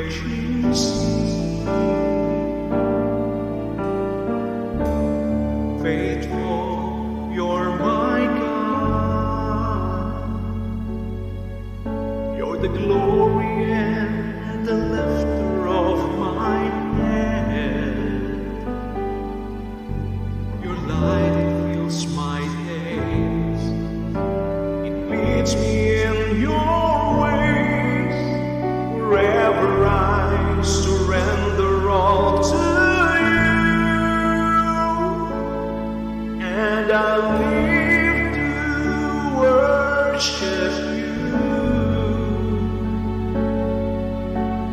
raging sea. Faithful, you're my God. You're the glory and the lifter of my head. Your light, it fills my days. It leads me in your ways. Wherever I surrender all to you, and I live to worship you,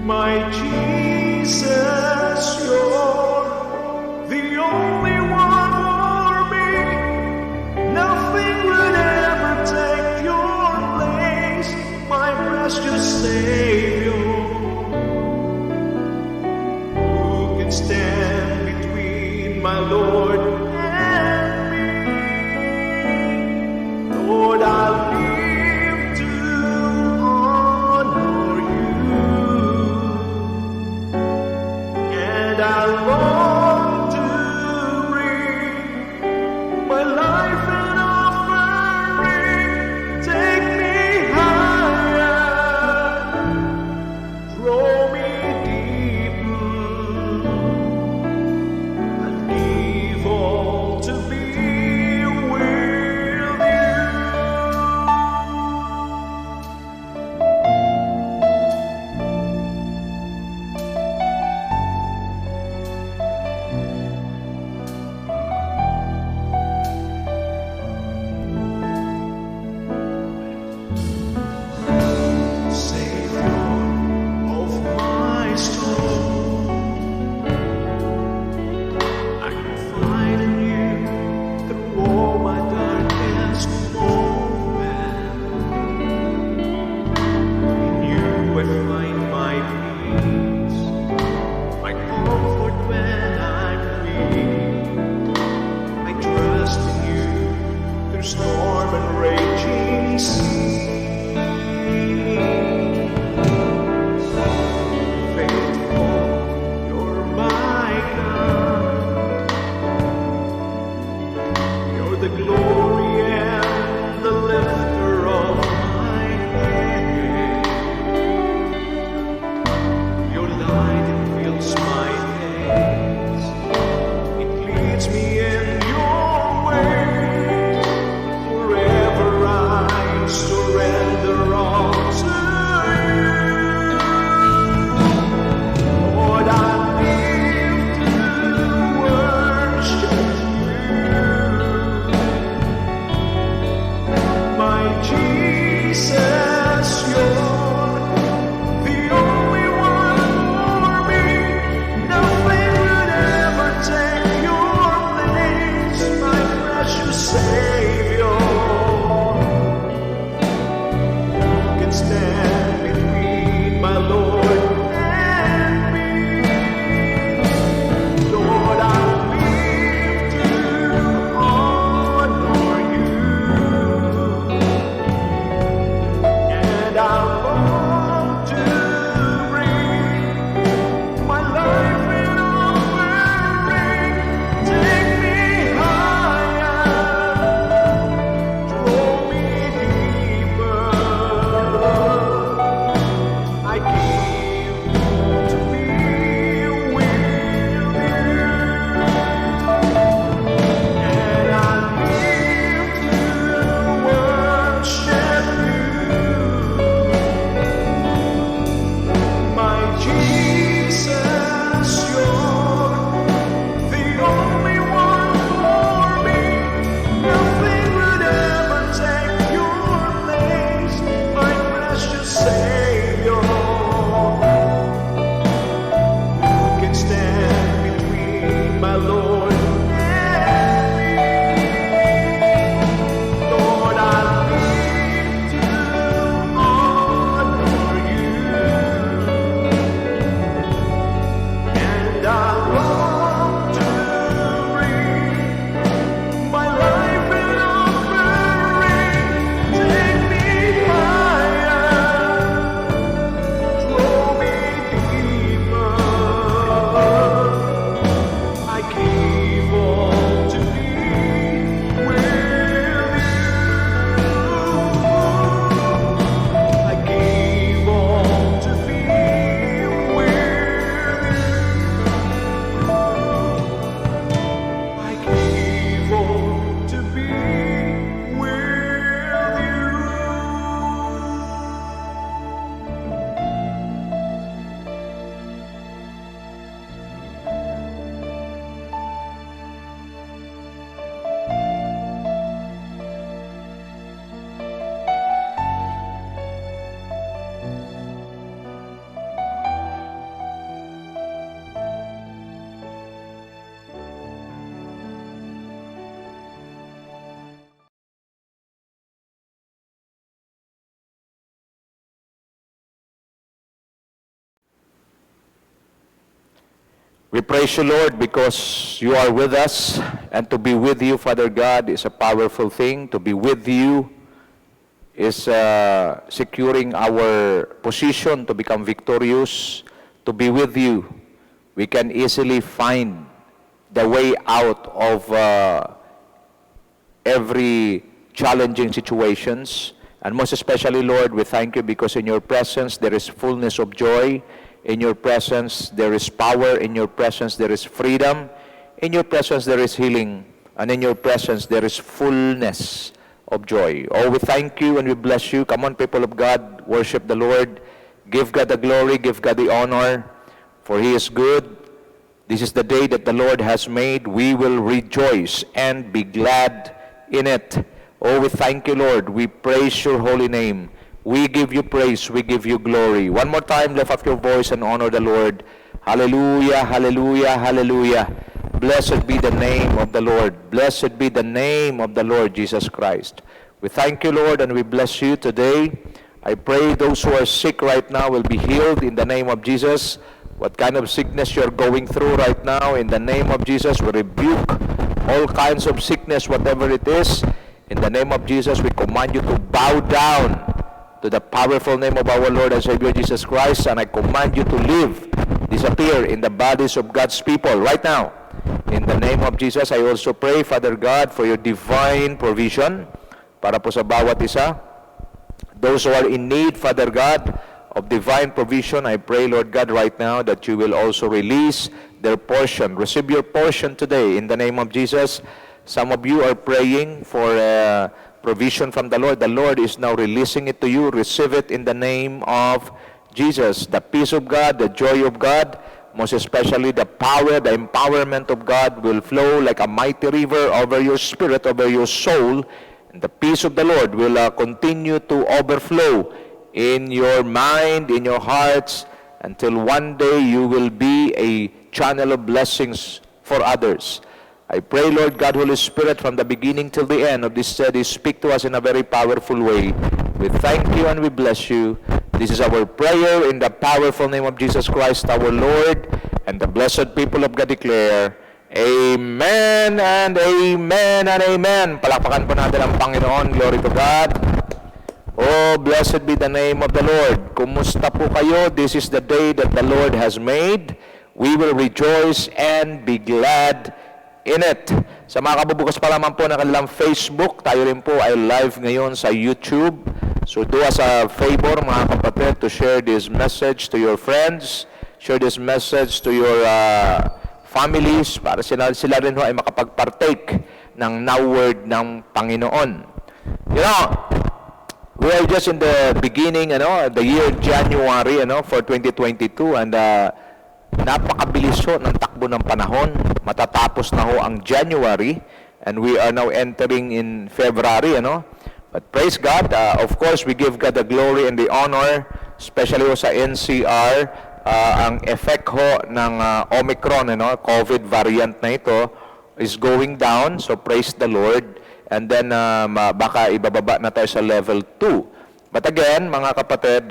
my Jesus. You're the only one for me. Nothing would ever take your place, my precious Savior. Who can stand between my Lord and me? Lord, I live to honor you, and I long to bring my life an offering. Take me higher, draw me deeper. I'll give all to be with you. Savior of my soul, I confide in you through all my darkest moments. In you I find my peace, my comfort when I'm weak. I trust in you through storm and raging sea. Faithful, you're my God. You're the glory and the lifter of my head. Your light, it fills my days. It leads me in your ways. Forever I surrender all to you. Lord, I live to worship you, my Jesus. You're the only one for me. Nothing would ever take your place, my precious Savior. Who can stand between my Lord and me? Lord, I live to honor you, and I long to bring my life in offering. Take me higher, draw me deeper. I give to be with you, and I live to worship you, my Jesus. You're the only one for me. Nothing would ever take your place, my precious Savior. We praise you, Lord, because you are with us, and to be with you, Father God, is a powerful thing. To be with you is securing our position to become victorious. To be with you, we can easily find the way out of every challenging situations. And most especially, Lord, we thank you because in your presence there is fullness of joy. In your presence there is power. In your presence there is freedom. In your presence there is healing. And in your presence there is fullness of joy. Oh, we thank you and we bless you. Come on, people of God, worship the Lord. Give God the glory, give God the honor, for He is good. This is the day that the Lord has made. We will rejoice and be glad in it. Oh, we thank you, Lord. We praise your holy name. We give you praise. We give you glory. One more time, lift up your voice and honor the Lord. Hallelujah, hallelujah, hallelujah. Blessed be the name of the Lord. Blessed be the name of the Lord Jesus Christ. We thank you, Lord, and we bless you today. I pray those who are sick right now will be healed in the name of Jesus. What kind of sickness you're going through right now, in the name of Jesus, we rebuke all kinds of sickness, whatever it is. In the name of Jesus, we command you to bow down to the powerful name of our Lord and Savior Jesus Christ, and I command you to live, disappear in the bodies of God's people right now. In the name of Jesus, I also pray, Father God, for your divine provision para po sa bawat isa. Those who are in need, Father God, of divine provision, I pray, Lord God, right now that you will also release their portion. Receive your portion today in the name of Jesus. Some of you are praying for provision from the Lord. The Lord is now releasing it to you. Receive it in the name of Jesus. The peace of God, the joy of God, most especially the power, the empowerment of God will flow like a mighty river over your spirit, over your soul. And the peace of the Lord will continue to overflow in your mind, in your hearts, until one day you will be a channel of blessings for others. I pray, Lord God, Holy Spirit, from the beginning till the end of this study, speak to us in a very powerful way. We thank you and we bless you. This is our prayer in the powerful name of Jesus Christ, our Lord, and the blessed people of God declare, Amen and amen and amen. Palakpakan po natin ang Panginoon. Glory to God. Oh, blessed be the name of the Lord. Kumusta po kayo? This is the day that the Lord has made. We will rejoice and be glad in it. Sa mga kabubukas pa lamang po ng kanilang Facebook, tayo rin po ay live ngayon sa YouTube. So do us a favor, mga kapatid, to share this message to your friends, share this message to your families, para sila rin ho ay makapag-partake ng now word ng Panginoon. You know, we are just in the beginning, the year January, for 2022, and napakabilis ho ng takbo ng panahon. Matatapos na ho ang January, and we are now entering in February, But praise God, of course, we give God the glory and the honor, especially ho sa NCR, ang effect ho ng Omicron, COVID variant na ito, is going down, so praise the Lord. And then, baka ibababa na tayo sa level 2. But again, mga kapatid,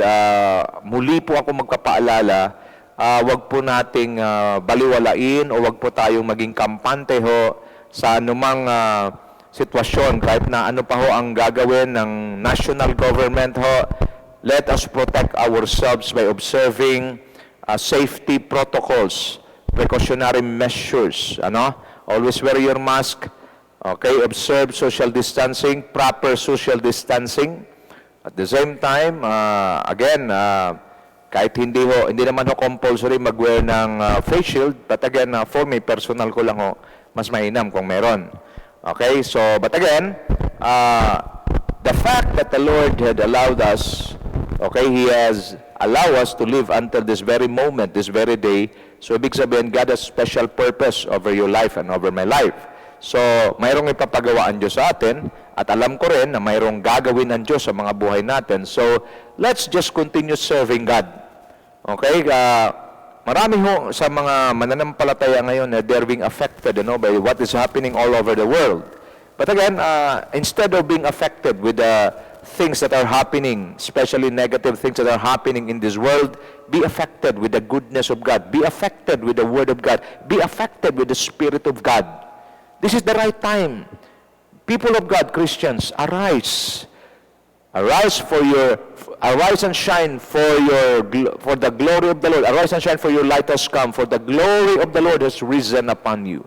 muli po ako magpapaalala, wag po nating baliwalain o wag po tayong maging kampante ho sa anumang sitwasyon, kahit na ano pa ho ang gagawin ng national government ho. Let us protect ourselves by observing safety protocols, precautionary measures, always wear your mask, okay, observe social distancing, proper social distancing. At the same time, again, kahit hindi naman ho compulsory mag-wear ng face shield, but again, for me, personal ko lang ho, mas mainam kung meron. Okay, so, but again, the fact that the Lord had allowed us, okay, He has allowed us to live until this very moment, this very day, so ibig sabihin, God has special purpose over your life and over my life. So, mayroong ipapagawa ang Diyos sa atin, at alam ko rin na mayroong gagawin ng Diyos sa mga buhay natin. So, let's just continue serving God. Okay, marami ho sa mga mananampalataya ngayon na they're being affected by what is happening all over the world. But again, instead of being affected with the things that are happening, especially negative things that are happening in this world, be affected with the goodness of God. Be affected with the Word of God. Be affected with the Spirit of God. This is the right time. People of God, Christians, arise. Arise and shine for the glory of the Lord. Arise and shine, for your light has come, for the glory of the Lord has risen upon you.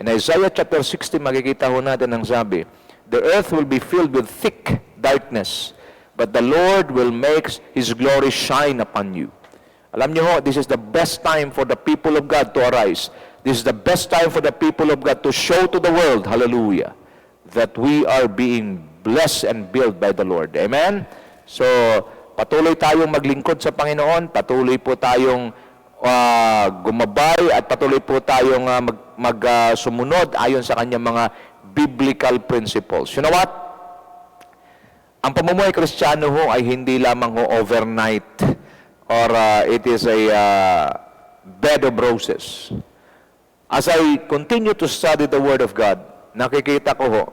In Isaiah chapter 60, makikita ho natin ang sabi, the earth will be filled with thick darkness, but the Lord will make His glory shine upon you. Alam niyo ho, this is the best time for the people of God to arise. This is the best time for the people of God to show to the world, hallelujah, that we are being blessed and built by the Lord. Amen? So, patuloy tayong maglingkod sa Panginoon, patuloy po tayong gumabay, at patuloy po tayong sumunod ayon sa kanyang mga biblical principles. You know what? Ang pamumuhay Kristiyano ho ay hindi lamang ho overnight or it is a bed of roses. As I continue to study the Word of God, nakikita ko ho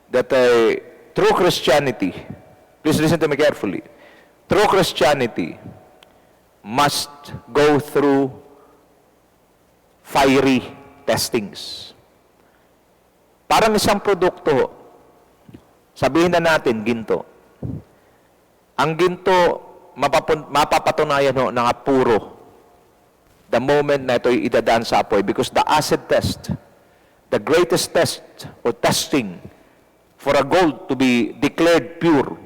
that true Christianity, please listen to me carefully, true Christianity must go through fiery testings. Parang isang produkto, sabihin na natin, ginto. Ang ginto, mapapatunayan ho na puro the moment na ito'y idadaan sa apoy, because the acid test, the greatest test or testing for a gold to be declared pure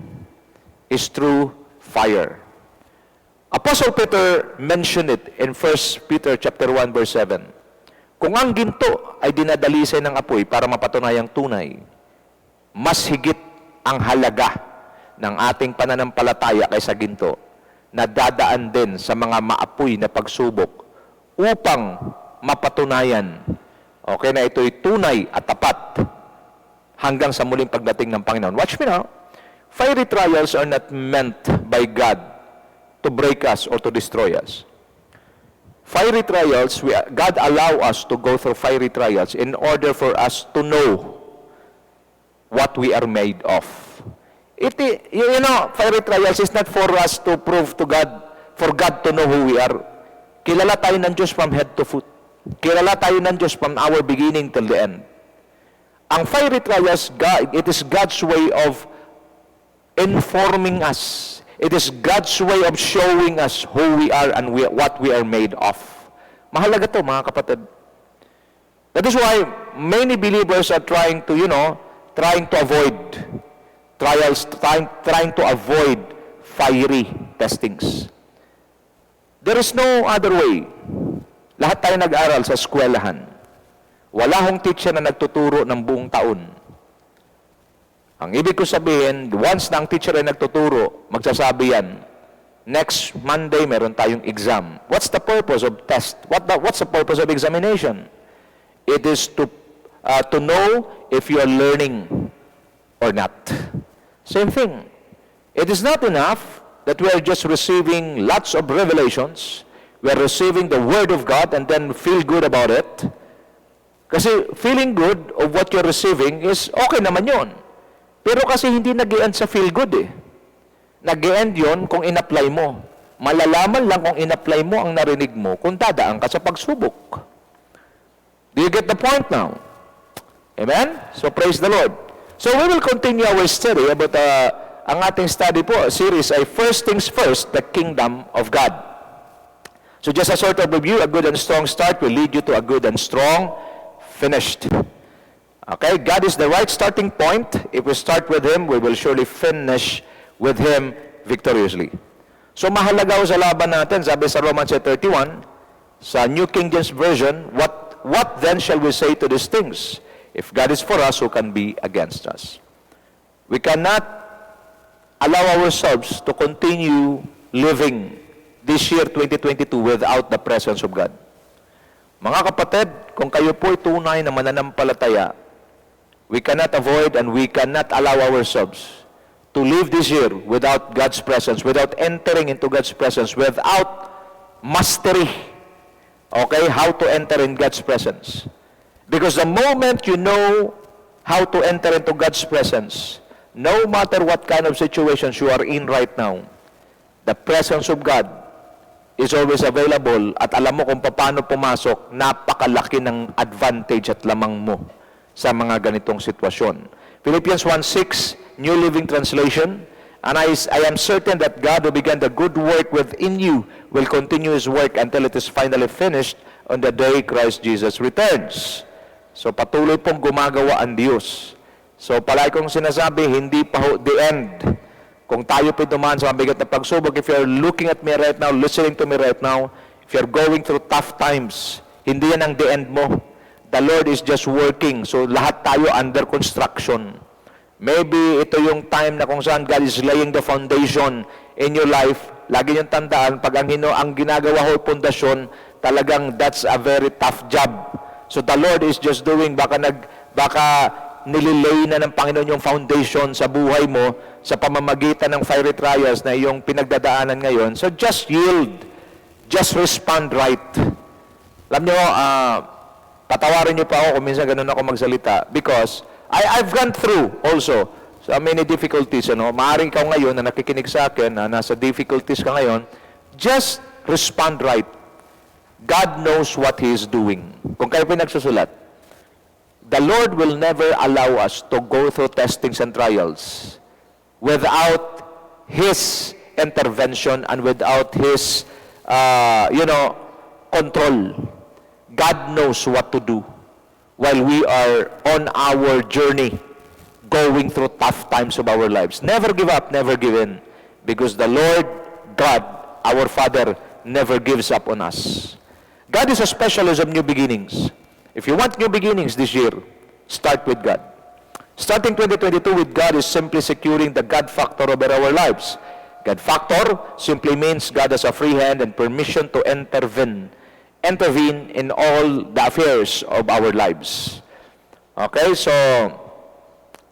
is through fire. Apostle Peter mentioned it in 1 Peter chapter 1 verse 7. Kung ang ginto ay dinadalisay ng apoy para mapatunayang tunay, mas higit ang halaga ng ating pananampalataya kaysa ginto na dadaan din sa mga maapoy na pagsubok upang mapatunayan na ito'y tunay at tapat hanggang sa muling pagdating ng Panginoon. Watch me now. Fiery trials are not meant by God to break us or to destroy us. Fiery trials, God allow us to go through fiery trials in order for us to know what we are made of. Fiery trials is not for us to prove to God, for God to know who we are. Kilala tayo ng Diyos from head to foot. Kilala tayo ng Diyos from our beginning till the end. Ang fiery trials, it is God's way of informing us. It is God's way of showing us who we are and what we are made of. Mahalaga to, mga kapatid. That is why many believers are trying to avoid trials, trying to avoid fiery testings. There is no other way. Lahat tayo nag-aral sa eskwelahan. Wala hong teacher na nagtuturo ng buong taon. Ang ibig ko sabihin, once na ang teacher ay nagtuturo, magsasabi yan, next Monday meron tayong exam. What's the purpose of test? What's the purpose of examination? It is to know if you are learning or not. Same thing. It is not enough that we are just receiving lots of revelations. We are receiving the Word of God and then feel good about it. Kasi feeling good of what you're receiving is okay naman yon. Pero kasi hindi nag-i-end sa feel good eh. Nag-i-end yon kung in-apply mo. Malalaman lang kung in-apply mo ang narinig mo kung dadaan ka sa pagsubok. Do you get the point now? Amen? So praise the Lord. So we will continue our study about ang ating study po, series ay First Things First, the Kingdom of God. So just a sort of review, a good and strong start will lead you to a good and strong finished. Okay, God is the right starting point. If we start with Him, we will surely finish with Him victoriously. So mahalaga sa laban natin, sabi sa Romans 31, sa New King James Version, what then shall we say to these things? If God is for us, who can be against us? We cannot allow ourselves to continue living this year 2022 without the presence of God. Mga kapatid, kung kayo po ay tunay na mananampalataya, we cannot avoid and we cannot allow ourselves to live this year without God's presence, without entering into God's presence, without mastery, how to enter in God's presence. Because the moment you know how to enter into God's presence, no matter what kind of situations you are in right now, the presence of God is always available at alam mo kung paano pumasok, napakalaki ng advantage at lamang mo sa mga ganitong sitwasyon. Philippians 1:6, New Living Translation, and I am certain that God who began the good work within you will continue His work until it is finally finished on the day Christ Jesus returns. So patuloy pong gumagawa ang Diyos. So palagi kong sinasabi, hindi pa ho the end. Kung tayo po dumaan sa mabigat na pagsubok, if you're looking at me right now, listening to me right now, if you're going through tough times, hindi yan ang the end mo. The Lord is just working. So lahat tayo under construction. Maybe ito yung time na kung saan God is laying the foundation in your life. Lagi niyong tandaan, pag ang ginagawa ho pundasyon, talagang that's a very tough job. So the Lord is just doing, baka nililay na ng Panginoon yung foundation sa buhay mo sa pamamagitan ng fiery trials na iyong pinagdadaanan ngayon. So just yield. Just respond right. Alam niyo, patawarin niyo pa ako kung minsan ganun ako magsalita because I've gone through also so many difficulties. Maaring ikaw ngayon na nakikinig sa akin na nasa difficulties ka ngayon, just respond right. God knows what He is doing. Kung kayo pinagsusulat, the Lord will never allow us to go through testings and trials without His intervention and without His, control. God knows what to do while we are on our journey going through tough times of our lives. Never give up, never give in, because the Lord God, our Father, never gives up on us. God is a specialist of new beginnings. If you want new beginnings this year, start with God. Starting 2022 with God is simply securing the God factor over our lives. God factor simply means God has a free hand and permission to intervene in all the affairs of our lives. Okay, so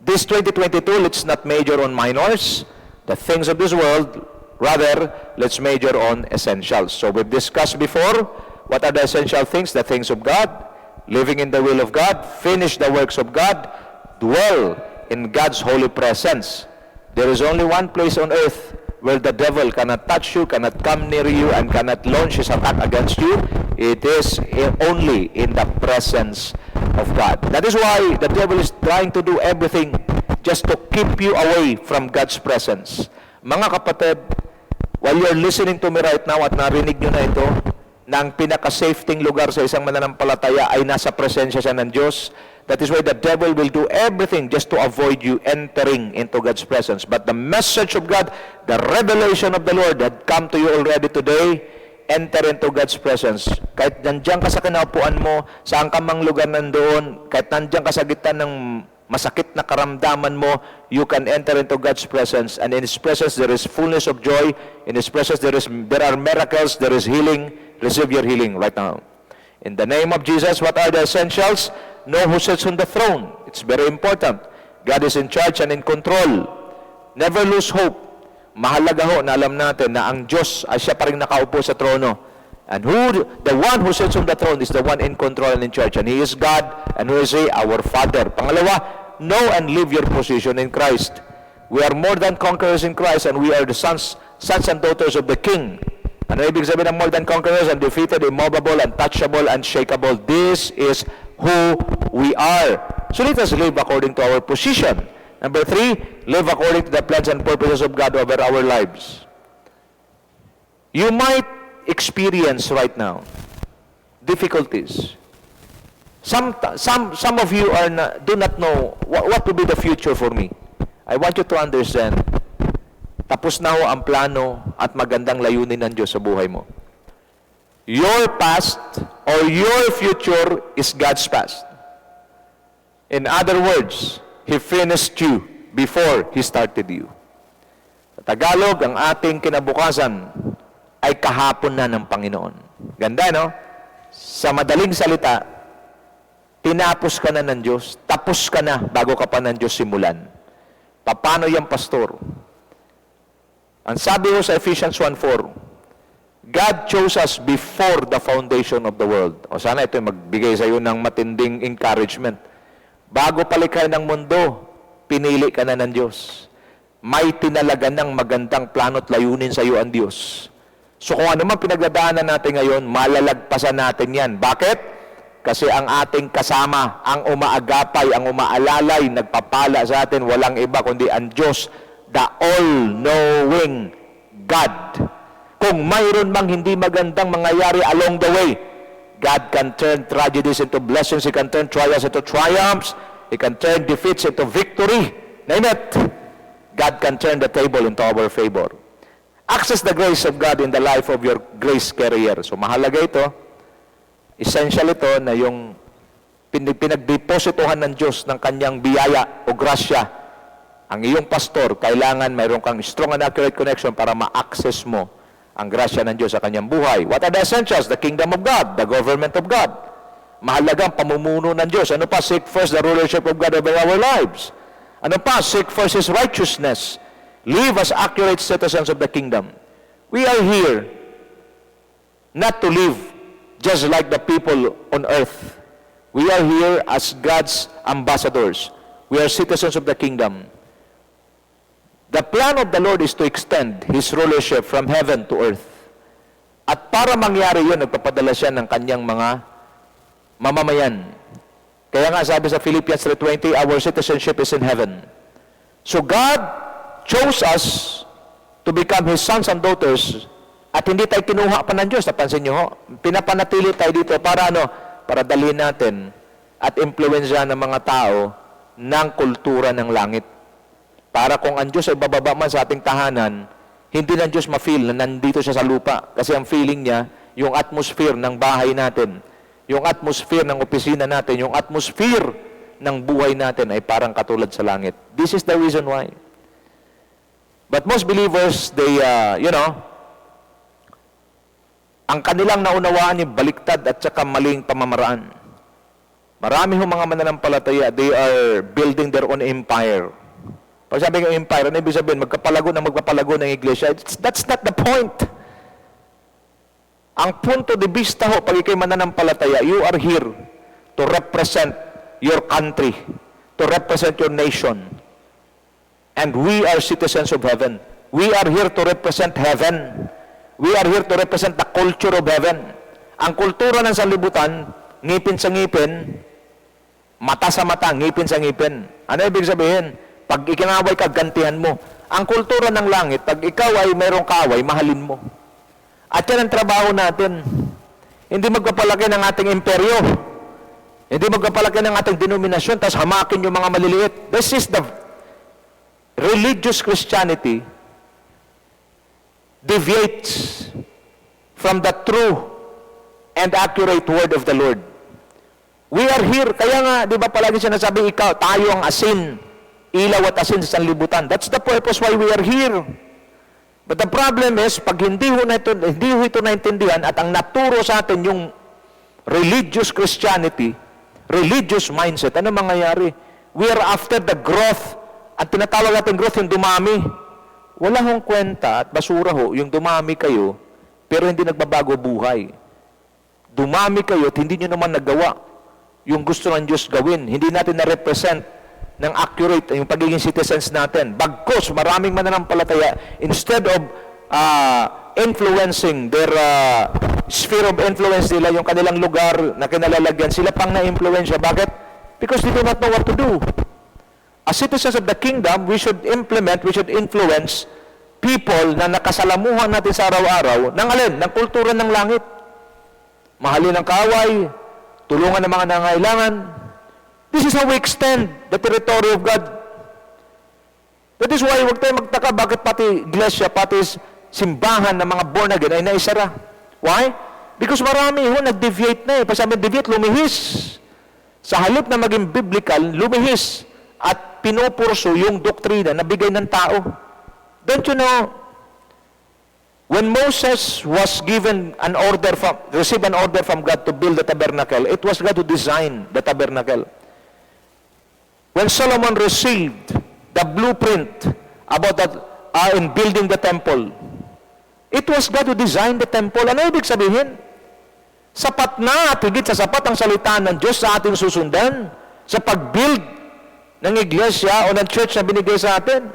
this 2022, let's not major on minors, the things of this world. Rather, let's major on essentials. So we've discussed before, what are the essential things? The things of God, living in the will of God, finish the works of God, dwell in God's holy presence. There is only one place on earth where the devil cannot touch you, cannot come near you, and cannot launch his attack against you. It is only in the presence of God. That is why the devil is trying to do everything just to keep you away from God's presence. Mga kapatid, while you're listening to me right now at narinig nyo na ito, na ang pinaka-safety lugar sa isang mananampalataya ay nasa presensya siya ng Diyos. That is why the devil will do everything just to avoid you entering into God's presence. But the message of God, the revelation of the Lord that come to you already today, enter into God's presence. Kahit nandiyan ka sa kinaupuan mo, saan ka mang lugar nandoon, kahit nandiyan ka sa gitna ng masakit na karamdaman mo, you can enter into God's presence. And in His presence, there is fullness of joy. In His presence, there are miracles, there is healing. Receive your healing right now. In the name of Jesus, what are the essentials? Know who sits on the throne. It's very important. God is in charge and in control. Never lose hope. Mahalaga ho na alam natin na ang Diyos ay siya pa rin nakaupo sa trono. And the one who sits on the throne is the one in control and in charge. And He is God, and who is He? Our Father. Pangalawa, know and live your position in Christ. We are more than conquerors in Christ, and we are the sons and daughters of the King. Ano ibig sabihin ng more than conquerors? Undefeated, immovable, untouchable, unshakable. This is who we are. So let us live according to our position. Number 3, live according to the plans and purposes of God over our lives. You might experience right now difficulties. Some of you do not know what will be the future for me. I want you to understand, tapos na ho ang plano at magandang layunin ng Diyos sa buhay mo. Your past or your future is God's past. In other words, He finished you before He started you. Sa Tagalog, ang ating kinabukasan ay kahapon na ng Panginoon. Ganda, no? Sa madaling salita, tinapos ka na ng Diyos, tapos ka na bago ka pa ng Diyos simulan. Paano yan, pastor? Ang sabi ko sa Ephesians 1:4, God chose us before the foundation of the world. O sana ito magbigay sa iyo ng matinding encouragement. Bago palikhay ng mundo, pinili ka na ng Diyos. May tinalagan ng magandang plano't layunin sa iyo ang Diyos. So kung ano man pinagdadaanan natin ngayon, malalagpasan natin yan. Bakit? Kasi ang ating kasama, ang umaagapay, ang umaalalay, nagpapala sa atin, walang iba kundi ang Diyos, the all-knowing God. Kung mayroon mang hindi magandang mangyayari along the way, God can turn tragedies into blessings. He can turn trials into triumphs. He can turn defeats into victory. Name it. God can turn the table into our favor. Access the grace of God in the life of your grace carrier. So mahalaga ito. Essential ito na yung pinagdepositohan ng Diyos ng kanyang biyaya o grasya. Ang iyong pastor, kailangan mayroon kang strong and accurate connection para ma-access mo ang grasya ng Diyos sa kanyang buhay. What are the essentials? The kingdom of God, the government of God. Mahalagang pamumuno ng Diyos. Ano pa? Seek first the rulership of God over our lives. Ano pa? Seek first His righteousness. Live as accurate citizens of the kingdom. We are here not to live just like the people on earth. We are here as God's ambassadors. We are citizens of the kingdom. The plan of the Lord is to extend His rulership from heaven to earth. At para mangyari yun, nagpapadala siya ng kanyang mga mamamayan. Kaya nga sabi sa Philippians 3:20, our citizenship is in heaven. So God chose us to become His sons and daughters, at hindi tayo kinuha pa ng Diyos. Napansin niyo ho? Pinapanatili tayo dito para ano? Para dalhin natin at impluwensya ng mga tao ng kultura ng langit. Para kung ang Diyos ay bababa man sa ating tahanan, hindi ng Diyos ma-feel na nandito siya sa lupa. Kasi ang feeling niya, yung atmosphere ng bahay natin, yung atmosphere ng opisina natin, yung atmosphere ng buhay natin ay parang katulad sa langit. This is the reason why. But most believers, they, ang kanilang naunawaan yung baliktad at saka maling pamamaraan. Marami hong mga mananampalataya, they are building their own empire. Pag sabi ng empire, ano ibig sabihin? Magpapalago ng iglesia. That's not the point. Ang punto de vista ho, pag ikay mananampalataya, you are here to represent your country, to represent your nation. And we are citizens of heaven. We are here to represent heaven. We are here to represent the culture of heaven. Ang kultura ng sanlibutan, ngipin sa ngipin, mata sa mata, ngipin sa ngipin. Ano ibig sabihin? Pag ikinaway ka, gantihan mo. Ang kultura ng langit, pag ikaw ay mayroong kaaway, mahalin mo. At yan ang trabaho natin. Hindi magpapalaki ng ating imperyo. Hindi magpapalaki ng ating denominasyon, tapos hamakin yung mga maliliit. This is the religious Christianity deviates from the true and accurate word of the Lord. We are here, kaya nga, di ba palagi sinasabi, tayo ang asin, ilaw at asin sa sanlibutan. That's the purpose why we are here. But the problem is, pag hindi ho ito naintindihan at ang naturo sa atin yung religious Christianity, religious mindset, ano mangyayari? We are after the growth, at tinatawag natin growth yung dumami. Wala hong kwenta at basura ho, yung dumami kayo, pero hindi nagbabago buhay. Dumami kayo at hindi nyo naman nagawa yung gusto ng Diyos gawin. Hindi natin na-represent ng accurate yung pagiging citizens natin. Bagkus, maraming mananampalataya, instead of influencing their sphere of influence nila, yung kanilang lugar na kinalalagyan, sila pang na-influensya. Bakit? Because they do not know what to do. As citizens of the kingdom, we should influence people na nakasalamuhan natin sa araw-araw ng alin? Ng kultura ng langit. Mahalin ang kaaway, tulungan ng mga nangailangan. This is how we extend the territory of God. That is why huwag tayo magtaka bakit pati iglesia, pati simbahan ng mga born again ay naisara. Why? Because marami ho nag-deviate na eh. Pag sabi deviate, lumihis. Sa halip na maging biblical, lumihis. At pinupurso yung doktrina na bigay ng tao. Don't you know, when Moses was received an order from God to build the tabernacle, it was God who designed the tabernacle. When Solomon received the blueprint about that in building the temple, it was God who designed the temple. Ano ibig sabihin? Sapat na at higit sa sapat ang salita ng Diyos sa ating susundan sa pag-build ng iglesia o ng church na binigay sa atin.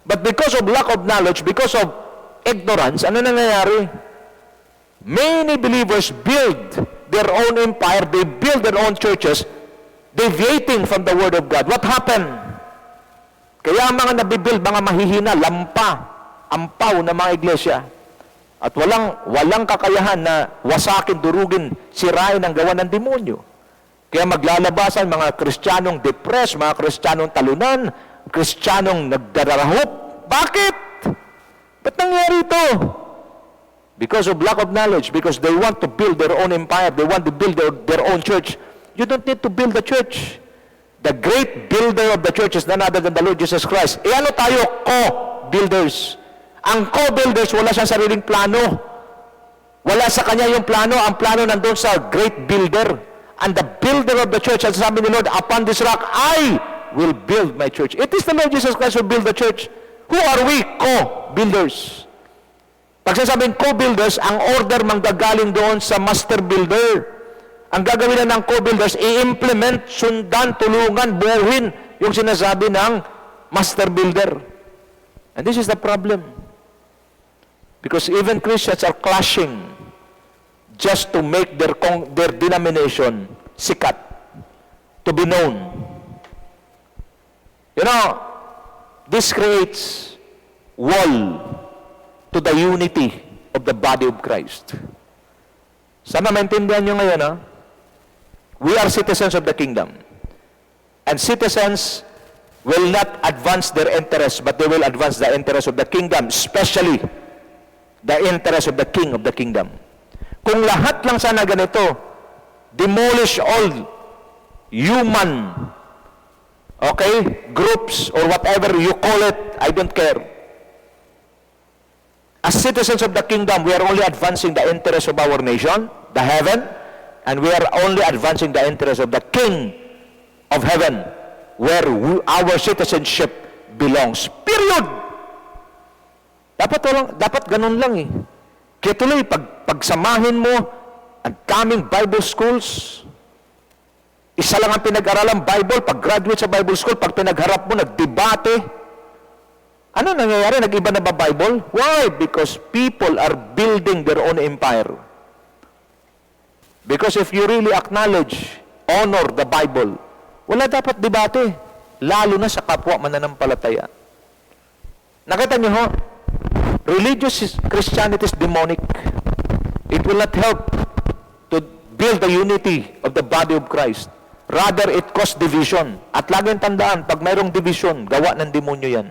But because of lack of knowledge, because of ignorance, ano nangyayari? Many believers build their own empire, they build their own churches, deviating from the Word of God. What happened? Kaya ang mga nabibuild, mga mahihina, ampaw na mga iglesia, at walang kakayahan na wasakin, durugin, sirain ang gawa ng demonyo. Kaya maglalabasan mga Kristiyanong depressed, mga Kristiyanong talunan, Kristiyanong nagdarahop. Bakit? Ba't nangyari ito? Because of lack of knowledge, because they want to build their own empire, they want to build their own church. You don't need to build the church. The great builder of the church is none other than the Lord Jesus Christ. E ano tayo? Co-builders. Ang co-builders, wala siyang sariling plano. Wala sa kanya yung plano. Ang plano nandun sa great builder. And the builder of the church, as sabi ni Lord, upon this rock, I will build my church. It is the Lord Jesus Christ who build the church. Who are we? Co-builders. Pag sinasabing co-builders, ang order manggagaling doon sa master builder. Ang gagawin na ng co-builders, i-implement, sundan, tulungan, buuhin yung sinasabi ng master builder. And this is the problem. Because even Christians are clashing just to make their denomination sikat, to be known. You know, this creates wall to the unity of the body of Christ. Sana maintindihan nyo ngayon, ha? We are citizens of the kingdom. And citizens will not advance their interests, but they will advance the interests of the kingdom, especially the interest of the king of the kingdom. Kung lahat lang sana ganito, demolish all human, groups or whatever you call it, I don't care. As citizens of the kingdom, we are only advancing the interest of our nation, the heaven, and we are only advancing the interest of the King of heaven, where our citizenship belongs. Period! Dapat ganun lang eh. Kaya tuloy, pagsamahin mo ang daming Bible schools, isa lang ang pinag-aralan Bible, pag-graduate sa Bible school, pag pinagharap mo, nagdebate. Ano nangyayari? Nag-iba na ba Bible? Why? Because people are building their own empire. Because if you really acknowledge, honor the Bible, wala dapat debate, lalo na sa kapwa mananampalataya. Nakita niyo ho, religious Christianity is demonic. It will not help to build the unity of the body of Christ. Rather, it cause division. At laging tandaan, pag mayroong division, gawa ng demonyo yan.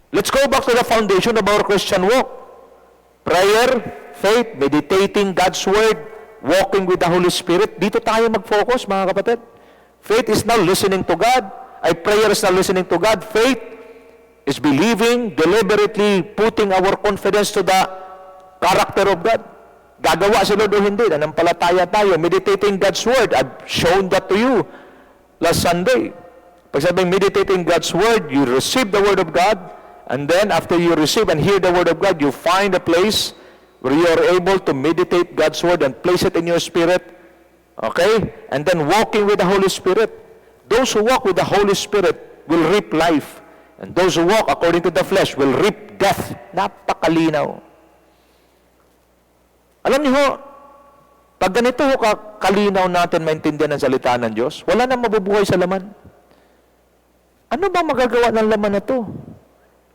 Let's go back to the foundation of our Christian walk. Prayer, faith, meditating God's Word, walking with the Holy Spirit. Dito tayo mag-focus, mga kapatid. Faith is now listening to God. Prayer is now listening to God. Faith is believing, deliberately putting our confidence to the character of God. Gagawa si Lord o hindi, nanampalataya tayo. Meditating God's Word. I've shown that to you last Sunday. Pag sabing meditating God's Word, you receive the Word of God, and then after you receive and hear the Word of God, you find a place where you are able to meditate God's Word and place it in your spirit. Okay? And then walking with the Holy Spirit. Those who walk with the Holy Spirit will reap life. And those who walk according to the flesh will reap death. Napakalinaw. Alam niyo ho, pag ganito ho kalinaw natin maintindihan ang salita ng Diyos, wala nang mabubuhay sa laman. Ano ba magagawa ng laman na to?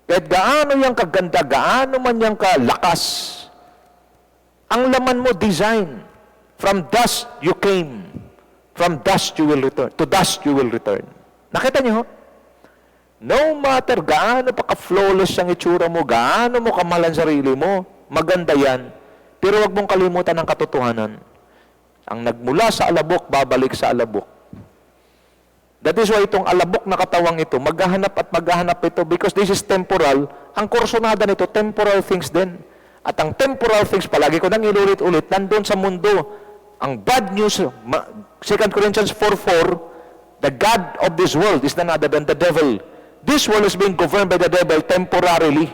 Kahit gaano yang kaganda, gaano man yang kalakas, ang laman mo design. From dust you came. From dust you will return. To dust you will return. Nakita niyo ho? No matter gaano pa ka-flawless ang itsura mo, gaano mo kamahal ang sarili mo, maganda yan. Pero huwag mong kalimutan ang katotohanan. Ang nagmula sa alabok, babalik sa alabok. That is why itong alabok na katawang ito, maghahanap at maghahanap ito because this is temporal. Ang kursonada nito, temporal things din. At ang temporal things, palagi ko nang inulit-ulit, nandun sa mundo. Ang bad news, 2 Corinthians 4:4, the God of this world is none other than the devil. This world is being governed by the devil temporarily.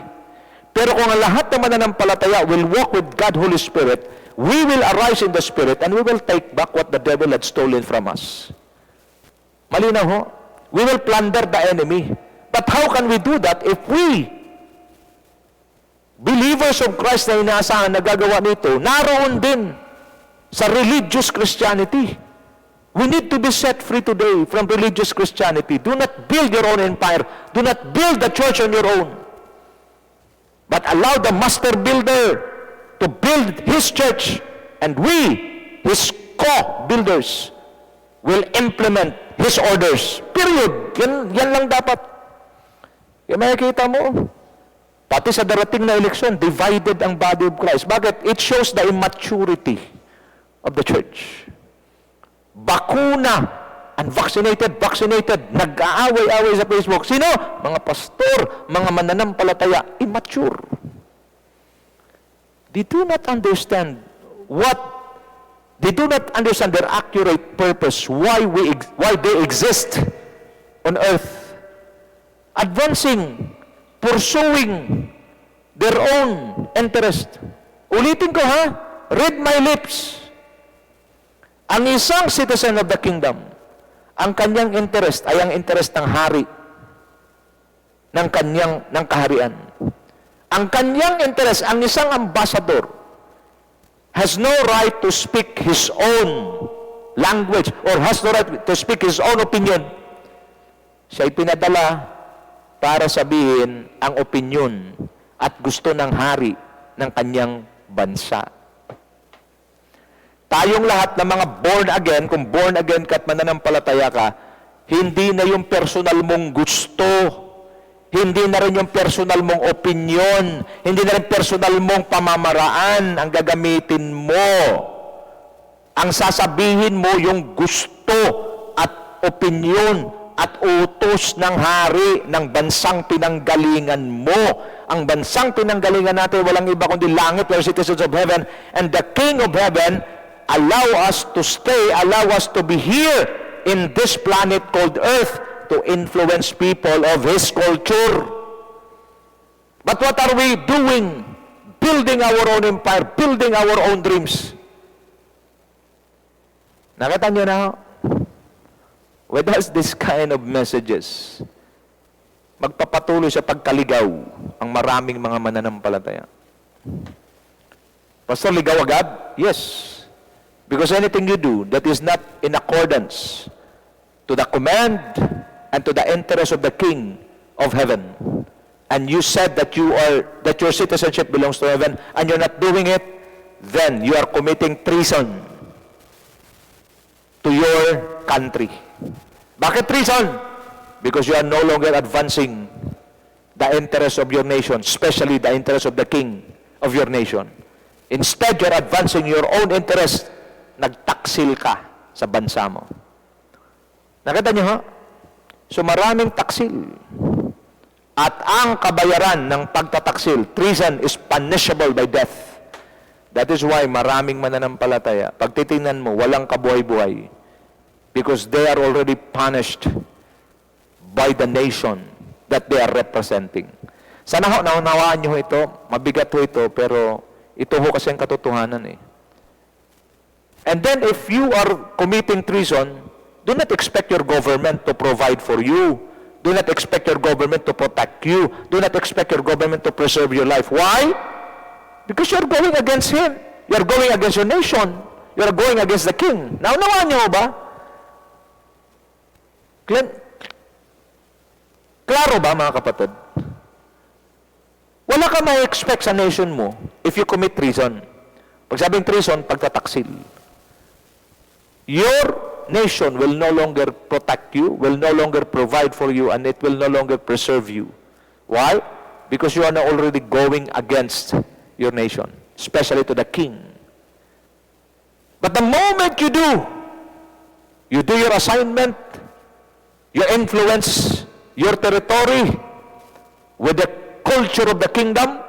Pero kung ang lahat ng mananampalataya will walk with God, Holy Spirit, we will arise in the Spirit and we will take back what the devil had stolen from us. Malinaw ho? We will plunder the enemy. But how can we do that if we, believers of Christ na inaasahan na gagawa nito, naroon din sa religious Christianity? We need to be set free today from religious Christianity. Do not build your own empire. Do not build the church on your own. But allow the master builder to build his church, and we, his co-builders, will implement his orders. Period. Yan lang dapat. Yung makikita mo, pati sa darating na eleksyon, divided ang body of Christ. Bakit? It shows the immaturity of the church. Bakuna, unvaccinated, vaccinated, nag-aaway-aaway sa Facebook. Sino? Mga pastor, mga mananampalataya, immature. They do not understand their accurate purpose, why they exist on earth. Advancing, pursuing their own interest. Ulitin ko ha, read my lips. Ang isang citizen of the kingdom, ang kanyang interest ay ang interest ng hari ng kaharian. Ang kanyang interest, ang isang ambassador has no right to speak his own language or has no right to speak his own opinion. Siya'y pinadala para sabihin ang opinion at gusto ng hari ng kanyang bansa. Tayong lahat ng mga born again, kung born again ka at mananampalataya ka, hindi na yung personal mong gusto, hindi na rin yung personal mong opinion, hindi na rin personal mong pamamaraan ang gagamitin mo. Ang sasabihin mo yung gusto at opinion at utos ng hari ng bansang pinanggalingan mo. Ang bansang pinanggalingan natin, walang iba kundi langit, we are citizens of heaven, and the King of heaven allow us to stay, allow us to be here in this planet called Earth to influence people of His culture. But what are we doing? Building our own empire, building our own dreams. Nakita nyo na, with us this kind of messages, magpapatuloy sa pagkaligaw ang maraming mga mananampalataya. Pastor, ligaw agad? Yes. Because anything you do that is not in accordance to the command and to the interest of the King of heaven, and you said that your citizenship belongs to heaven, and you're not doing it, then you are committing treason to your country. Bakit treason? Because you are no longer advancing the interest of your nation, especially the interest of the King of your nation. Instead, you're advancing your own interest. Nagtaksil ka sa bansa mo. Nakita niyo ha? So maraming taksil. At ang kabayaran ng pagtataksil, treason, is punishable by death. That is why maraming mananampalataya, pag titingnan mo, walang kabuhay-buhay. Because they are already punished by the nation that they are representing. Sana ho, naunawaan niyo ito, mabigat ho ito, pero ito ho kasi ang katotohanan eh. And then if you are committing treason, do not expect your government to provide for you. Do not expect your government to protect you. Do not expect your government to preserve your life. Why? Because you're going against Him. You're going against your nation. You're going against the King. Naunawaan niyo ba? Klaro ba mga kapatid? Wala ka ma-expect sa nation mo if you commit treason. Pag sabing treason, pagtataksil. Your nation will no longer protect you, will no longer provide for you, and it will no longer preserve you. Why? Because you are now already going against your nation, especially to the king. But the moment you do your assignment, you influence your territory with the culture of the kingdom,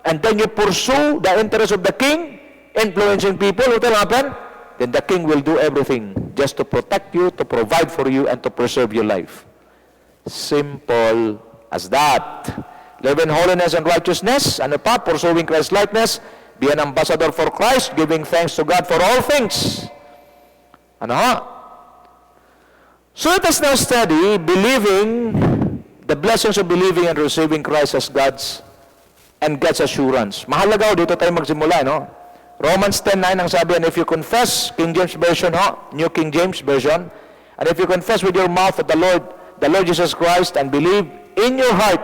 and then you pursue the interest of the king, influencing people, what will happen? Then the king will do everything just to protect you, to provide for you, and to preserve your life. Simple as that. Live in holiness and righteousness, ano pa, pursuing Christ's likeness, be an ambassador for Christ, giving thanks to God for all things. Ano ha? So let us now study believing, the blessings of believing and receiving Christ as God's and God's assurance. Mahalaga dito tayo magsimula, no? Romans 10:9 ang sabi, and if you confess, King James Version, New King James Version, and if you confess with your mouth that the Lord Jesus Christ, and believe in your heart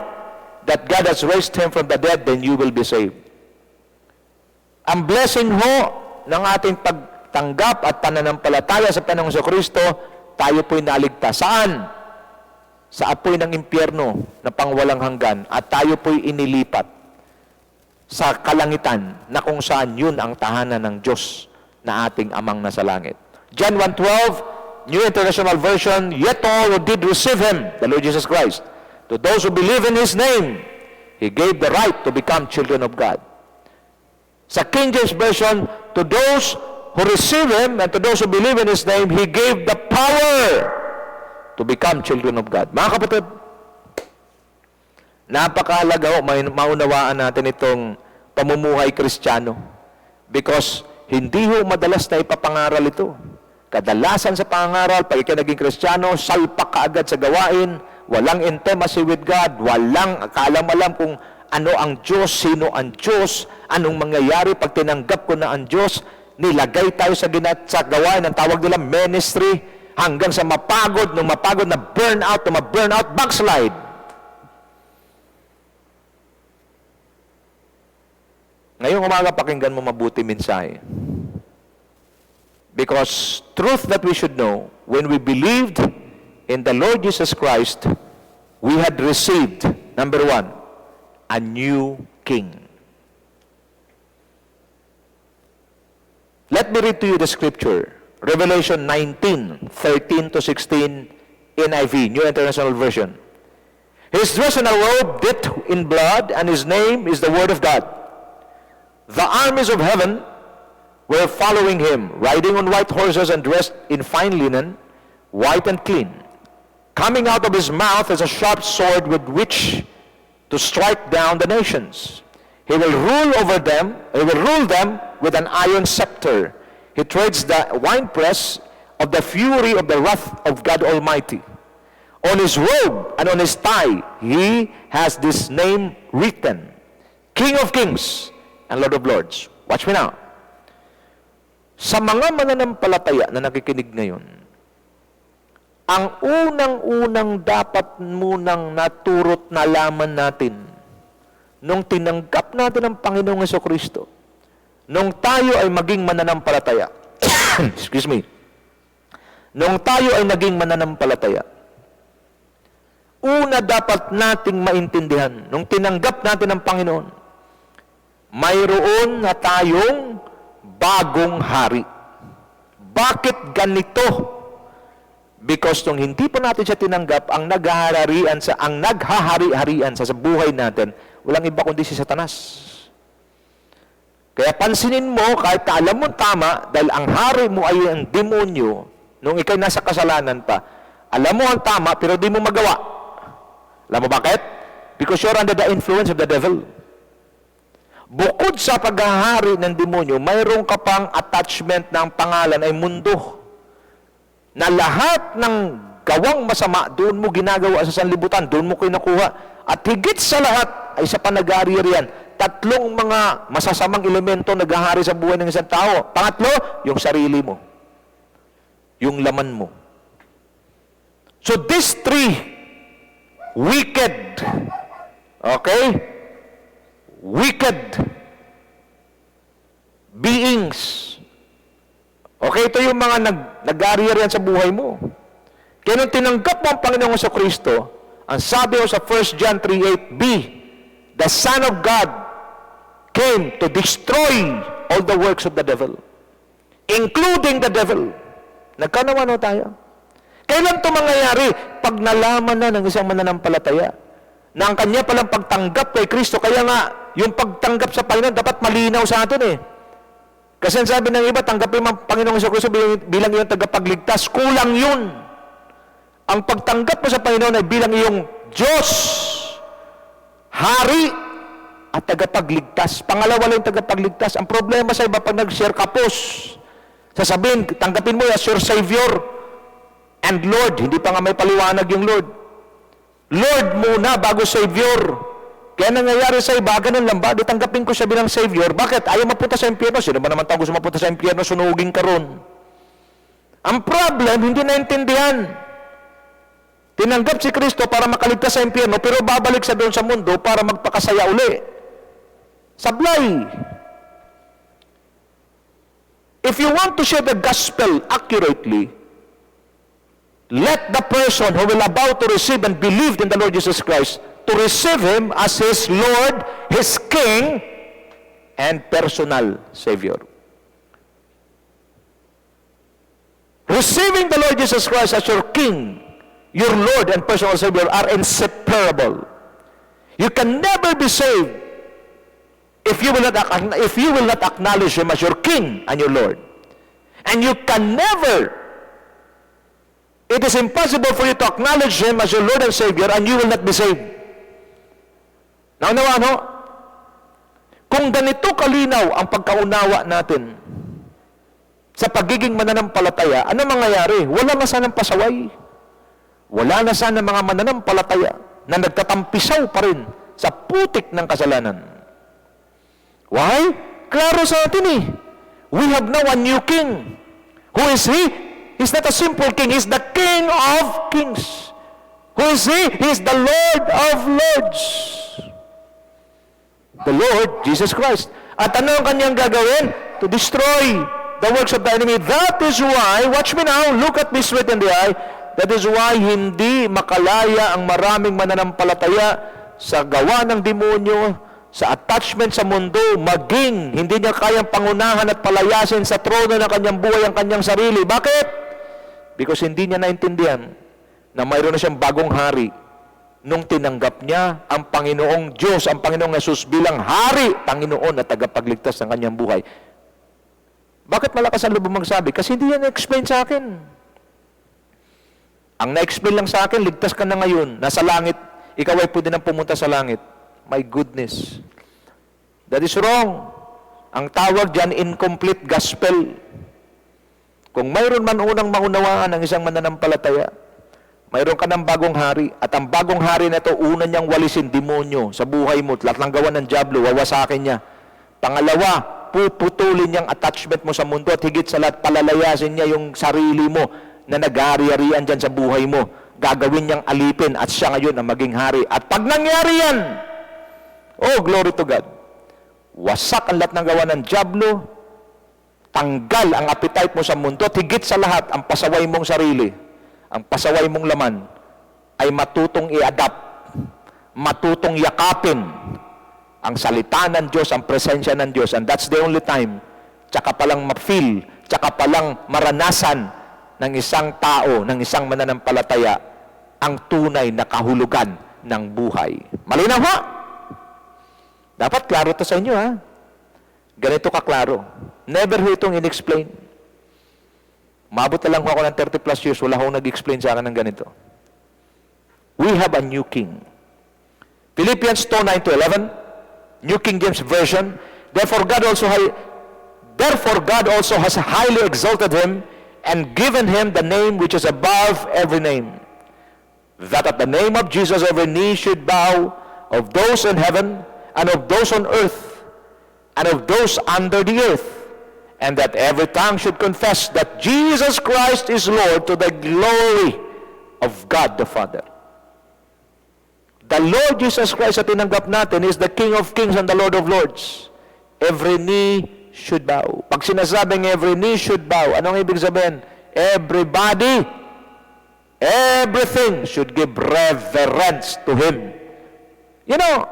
that God has raised Him from the dead, then you will be saved. Ang blessing ng ating pagtanggap at pananampalataya sa Panginoong Kristo, tayo po'y naligtas. Saan? Sa apoy ng impyerno na pangwalang hanggan, at tayo po'y inilipat sa kalangitan na kung saan yun ang tahanan ng Diyos na ating amang nasa langit. John 1:12, New International Version, yet all who did receive Him, the Lord Jesus Christ, to those who believe in His name, He gave the right to become children of God. Sa King James Version, to those who receive Him and to those who believe in His name, He gave the power to become children of God. Mga kapatid, napakahalaga maunawaan natin itong pamumuhay Kristiyano, because hindi madalas na ipapangaral ito. Kadalasan sa pangaral, pag ikaw naging Kristiyano, salpak ka agad sa gawain, walang intimacy with God, walang kaalam-alam kung ano ang Diyos, sino ang Diyos, anong mangyayari pag tinanggap ko na ang Diyos. Nilagay tayo sa gawain ng tawag nila ministry, hanggang sa mapagod, nung mapagod na burnout, backslide. Ngayong umaga, pakinggan mo mabuti mensahe. Because truth that we should know, when we believed in the Lord Jesus Christ, we had received, number one, a new king. Let me read to you the scripture. Revelation 19:13-16, NIV, New International Version. He is dressed in a robe dipped in blood, and his name is the Word of God. The armies of heaven were following him, riding on white horses and dressed in fine linen, white and clean. Coming out of his mouth is a sharp sword with which to strike down the nations. He will rule over them, he will rule them with an iron scepter. He treads the winepress of the fury of the wrath of God Almighty. On his robe and on his thigh, he has this name written, King of Kings and Lord of Lords. Watch me now. Sa mga mananampalataya na nakikinig ngayon, ang unang-unang dapat munang naturot na laman natin nung tinanggap natin ang Panginoong Jesucristo, nung tayo ay maging mananampalataya, excuse me, nung tayo ay naging mananampalataya, una dapat nating maintindihan, nung tinanggap natin ang Panginoon, mayroon na tayong bagong hari. Bakit ganito? Because nung hindi pa natin siya tinanggap, ang naghahari-harian sa buhay natin, walang iba kundi si Satanas. Kaya pansinin mo, kahit alam mo tama, dahil ang hari mo ay ang demonyo, nung ikay nasa kasalanan pa, alam mo ang tama, pero di mo magawa. Alam mo bakit? Because you're under the influence of the devil. Bukod sa paghahari ng demonyo, mayroon ka pang attachment na ang pangalan ay mundo. Na lahat ng gawang masama, doon mo ginagawa sa sanlibutan, doon mo kinukuha. At higit sa lahat ay sa panag-aari-arian, tatlong mga masasamang elemento naghahari sa buhay ng isang tao. Pangatlo, yung sarili mo. Yung laman mo. So these three wicked, okay? Wicked beings. Okay, ito yung mga nag-aari-arian sa buhay mo. Kaya nung tinanggap mo ang Panginoong Jesucristo, ang sabi ko sa 1 John 3:8b, the Son of God came to destroy all the works of the devil, including the devil. Nagkanawa na tayo. Kailan ito mangyayari? Pag nalaman na ng isang mananampalataya na ang kanya palang pagtanggap kay Kristo. Kaya nga, yung pagtanggap sa Panginoon dapat malinaw sa atin eh. Kasi sabi ng iba, tanggapin mo ang Panginoong Kristo bilang iyong tagapagligtas. Kulang yun. Ang pagtanggap mo sa Panginoon ay bilang iyong Diyos, Hari, at tagapagligtas. Pangalawa lang yung tagapagligtas. Ang problema sa iba, pag nag-share ka post, sasabihin, tanggapin mo as your Savior. and Lord. Hindi pa nga may paliwanag yung Lord. Lord muna bago Savior. Kaya nangyayari sa iba, ganun lang ba? Di tanggapin ko siya bilang Savior. Bakit? Ayaw mapunta sa impyerno. Sino ba naman tayo gusto mapunta sa impyerno? Sunugin ka ron. Ang problem, hindi naintindihan. Tinanggap si Kristo para makaligtas sa impyerno, pero babalik sa doon sa mundo para magpakasaya uli. Sablay. If you want to share the gospel accurately, let the person who will about to receive and believe in the Lord Jesus Christ to receive Him as His Lord, His King, and personal Savior. Receiving the Lord Jesus Christ as your King, your Lord and personal Savior are inseparable. You can never be saved if you will not acknowledge Him as your King and your Lord. And you can never, it is impossible for you to acknowledge Him as your Lord and Savior and you will not be saved. Naunawa, no? Kung ganito kalinaw ang pagkaunawa natin sa pagiging mananampalataya, ano mangyayari? Wala na sanang pasaway. Wala na sana mga mananampalataya na nagtatampisaw pa rin sa putik ng kasalanan. Why? Klaro sa atin eh. We have now a new king. Who is He? He's not a simple king. He's the King of kings. Who is He? He's the Lord of lords. The Lord, Jesus Christ. At ano ang kanyang gagawin? To destroy the works of the enemy. That is why, watch me now, look at me straight in the eye, that is why hindi makalaya ang maraming mananampalataya sa gawa ng demonyo, sa attachment sa mundo, maging hindi niya kayang pangunahan at palayasin sa trono ng kanyang buhay ang kanyang sarili. Bakit? Because hindi niya naintindihan na mayroon na siyang bagong hari nung tinanggap niya ang Panginoong Diyos, ang Panginoong Jesus bilang hari, Panginoon at tagapagligtas ng kanyang buhay. Bakit malakas ang loob magsabi? Kasi hindi yan na-explain sa akin. Ang na-explain lang sa akin, ligtas ka na ngayon, nasa langit, ikaw ay pwede nang pumunta sa langit. My goodness. That is wrong. Ang tawag dyan, incomplete gospel. Kung mayroon man unang maunawaan ng isang mananampalataya, mayroon ka ng bagong hari, at ang bagong hari na ito, una niyang walisin, demonyo, sa buhay mo, lahat ng gawa ng dyablo, wawasakin niya. Pangalawa, puputulin niyang attachment mo sa mundo, at higit sa lahat, palalayasin niya yung sarili mo na nag-ari-arian dyan sa buhay mo. Gagawin niyang alipin, at siya ngayon ang maging hari. At pag nangyari yan, oh, glory to God. Wasak ang lahat ng gawa ng dyablo, tanggal ang appetite mo sa mundo, at higit sa lahat, ang pasaway mong sarili, ang pasaway mong laman, ay matutong i-adapt, matutong yakapin ang salita ng Diyos, ang presensya ng Diyos. And that's the only time, tsaka palang ma-feel, tsaka palang maranasan ng isang tao, ng isang mananampalataya, ang tunay na kahulugan ng buhay. Malinaw ha? Dapat klaro to sa inyo, ha? Ganito kaklaro. Never ho itong in-explain. Mabot na lang ako ng 30 plus years, wala akong nag-explain sa akin ng ganito. We have a new king. Philippians 2:9-11, New King James Version, Therefore God also has highly exalted Him and given Him the name which is above every name, that at the name of Jesus every knee should bow, of those in heaven, and of those on earth, and of those under the earth, and that every tongue should confess that Jesus Christ is Lord, to the glory of God the Father. The Lord Jesus Christ na tinanggap natin is the King of Kings and the Lord of Lords. Every knee should bow. Pag sinasabing every knee should bow, anong ibig sabihin? Everybody, everything should give reverence to Him. You know,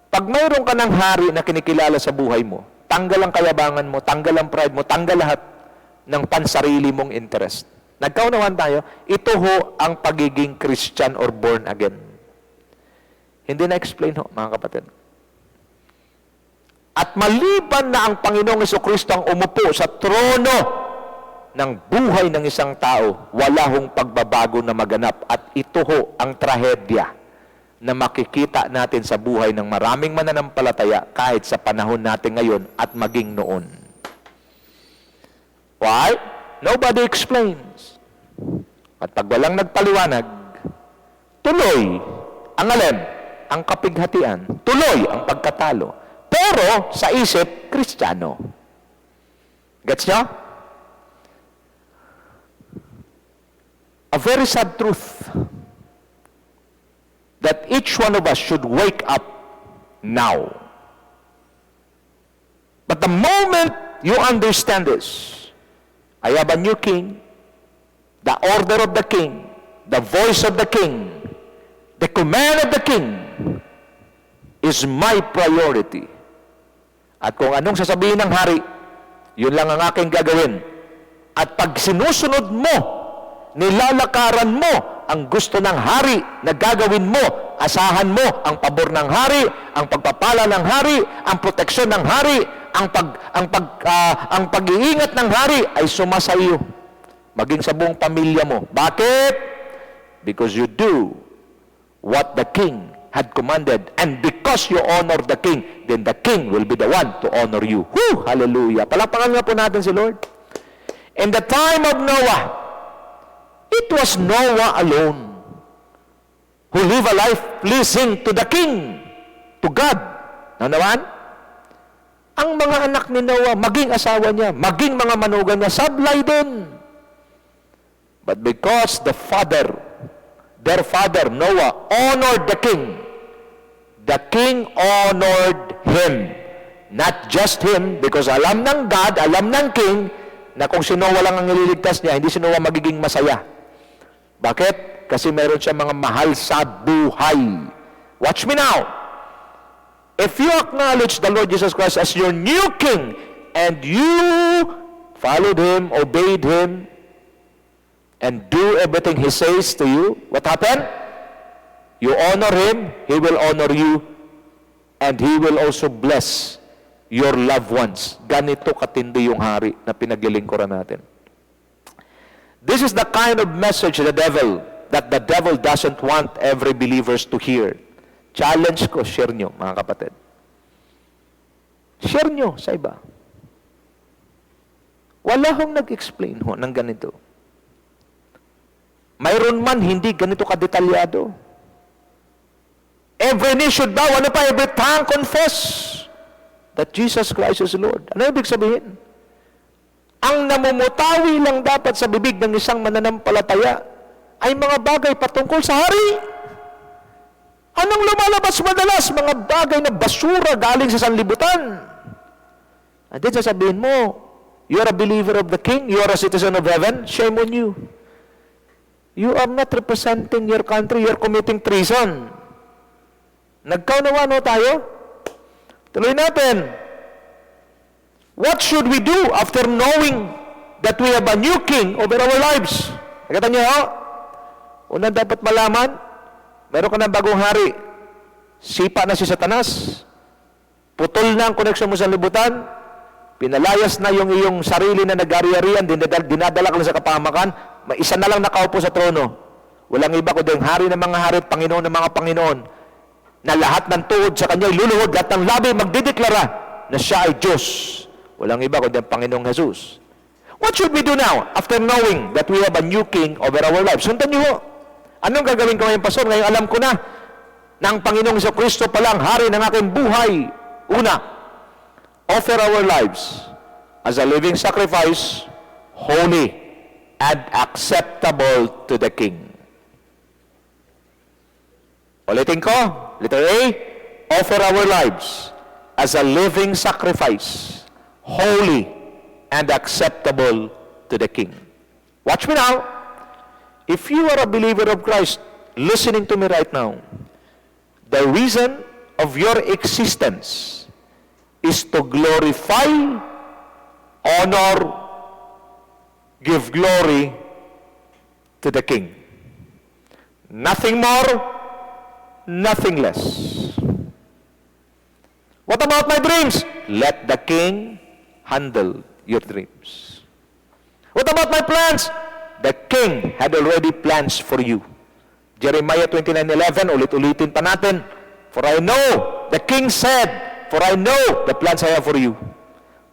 pag mayroon ka ng hari na kinikilala sa buhay mo, tanggal ang kayabangan mo, tanggal ang pride mo, tanggal lahat ng pansarili mong interest. Nagkaunawan tayo, ito ho ang pagiging Christian or born again. Hindi na-explain ho, mga kapatid. At maliban na ang Panginoong Jesucristo ang umupo sa trono ng buhay ng isang tao, wala hong pagbabago na maganap. At ito ho ang trahedya na makikita natin sa buhay ng maraming mananampalataya kahit sa panahon natin ngayon at maging noon. Why? Nobody explains. At pag walang nagpaliwanag, tuloy ang alin? Ang kapighatian. Tuloy ang pagkatalo. Pero sa isip, Kristiyano. Gets nyo? A very sad truth that each one of us should wake up now. But the moment you understand this, I have a new king, the order of the king, the voice of the king, the command of the king is my priority. At kung anong sasabihin ng hari, yun lang ang aking gagawin. At pag sinusunod mo, nilalakaran mo ang gusto ng hari na gagawin mo, asahan mo ang pabor ng hari, ang pagpapala ng hari, ang proteksyon ng hari, ang pag-iingat ng hari ay sumasa iyo. Maging sa buong pamilya mo. Bakit? Because you do what the king had commanded. And because you honor the king, then the king will be the one to honor you. Whew! Hallelujah. Palapakan nga po natin si Lord. In the time of Noah, it was Noah alone who lived a life pleasing to the king, to God. Nanawan? Ang mga anak ni Noah, maging asawa niya, maging mga manugang niya, sablay din. But because their father, Noah, honored the king honored him. Not just him, because alam ng God, alam ng king, na kung si Noah lang ang ililigtas niya, hindi si Noah magiging masaya. Bakit? Kasi meron siya mga mahal sa buhay. Watch me now. If you acknowledge the Lord Jesus Christ as your new king, and you followed him, obeyed him, and do everything he says to you, what happened? You honor him, he will honor you, and he will also bless your loved ones. Ganito katindi yung hari na pinaglilingkuran natin. This is the kind of message that the devil doesn't want every believers to hear. Challenge ko, share nyo, mga kapatid. Share nyo sa iba. Wala hong nag-explain ho ng ganito. Mayroon man hindi ganito kadetalyado. Every knee should bow, ano pa, every tongue confess that Jesus Christ is Lord. Ano ibig sabihin? Ang namumutawi lang dapat sa bibig ng isang mananampalataya ay mga bagay patungkol sa hari. Anong lumalabas madalas? Mga bagay na basura galing sa sanlibutan. At then sasabihin mo, you are a believer of the King, you are a citizen of heaven, shame on you. You are not representing your country, you are committing treason. Nagkaunawa tayo? Tuloy natin. What should we do after knowing that we have a new king over our lives? Nakita niyo ho? Una dapat malaman, meron ka ng bagong hari. Sipa na si Satanas. Putol na ang koneksyon mo sa libutan. Pinalayas na yung iyong sarili na nag-ari-arian, dinadala ka lang sa kapahamakan. May isa na lang nakaupo sa trono. Walang iba kundi ang hari ng mga hari at Panginoon ng mga Panginoon. Na lahat ng tuhod sa kanya luluhod, lahat ng labi magdideklara na siya ay Diyos. Walang iba kundi ang Panginoong Jesus. What should we do now after knowing that we have a new king over our lives? Sundan niyo ho. Anong gagawin ko ngayon, Pastor? Ngayon alam ko na ang Panginoong Kristo pala ang hari ng aking buhay. Una, offer our lives as a living sacrifice, holy and acceptable to the King. Ulitin ko, letter A, offer our lives as a living sacrifice, holy and acceptable to the King. Watch me now. If you are a believer of Christ, listening to me right now, the reason of your existence is to glorify, honor, give glory to the King. Nothing more, nothing less. What about my dreams? Let the King handle your dreams. What about my plans? The King had already plans for you. Jeremiah 29:11, ulit-ulitin pa natin. For I know, the King said, for I know the plans I have for you.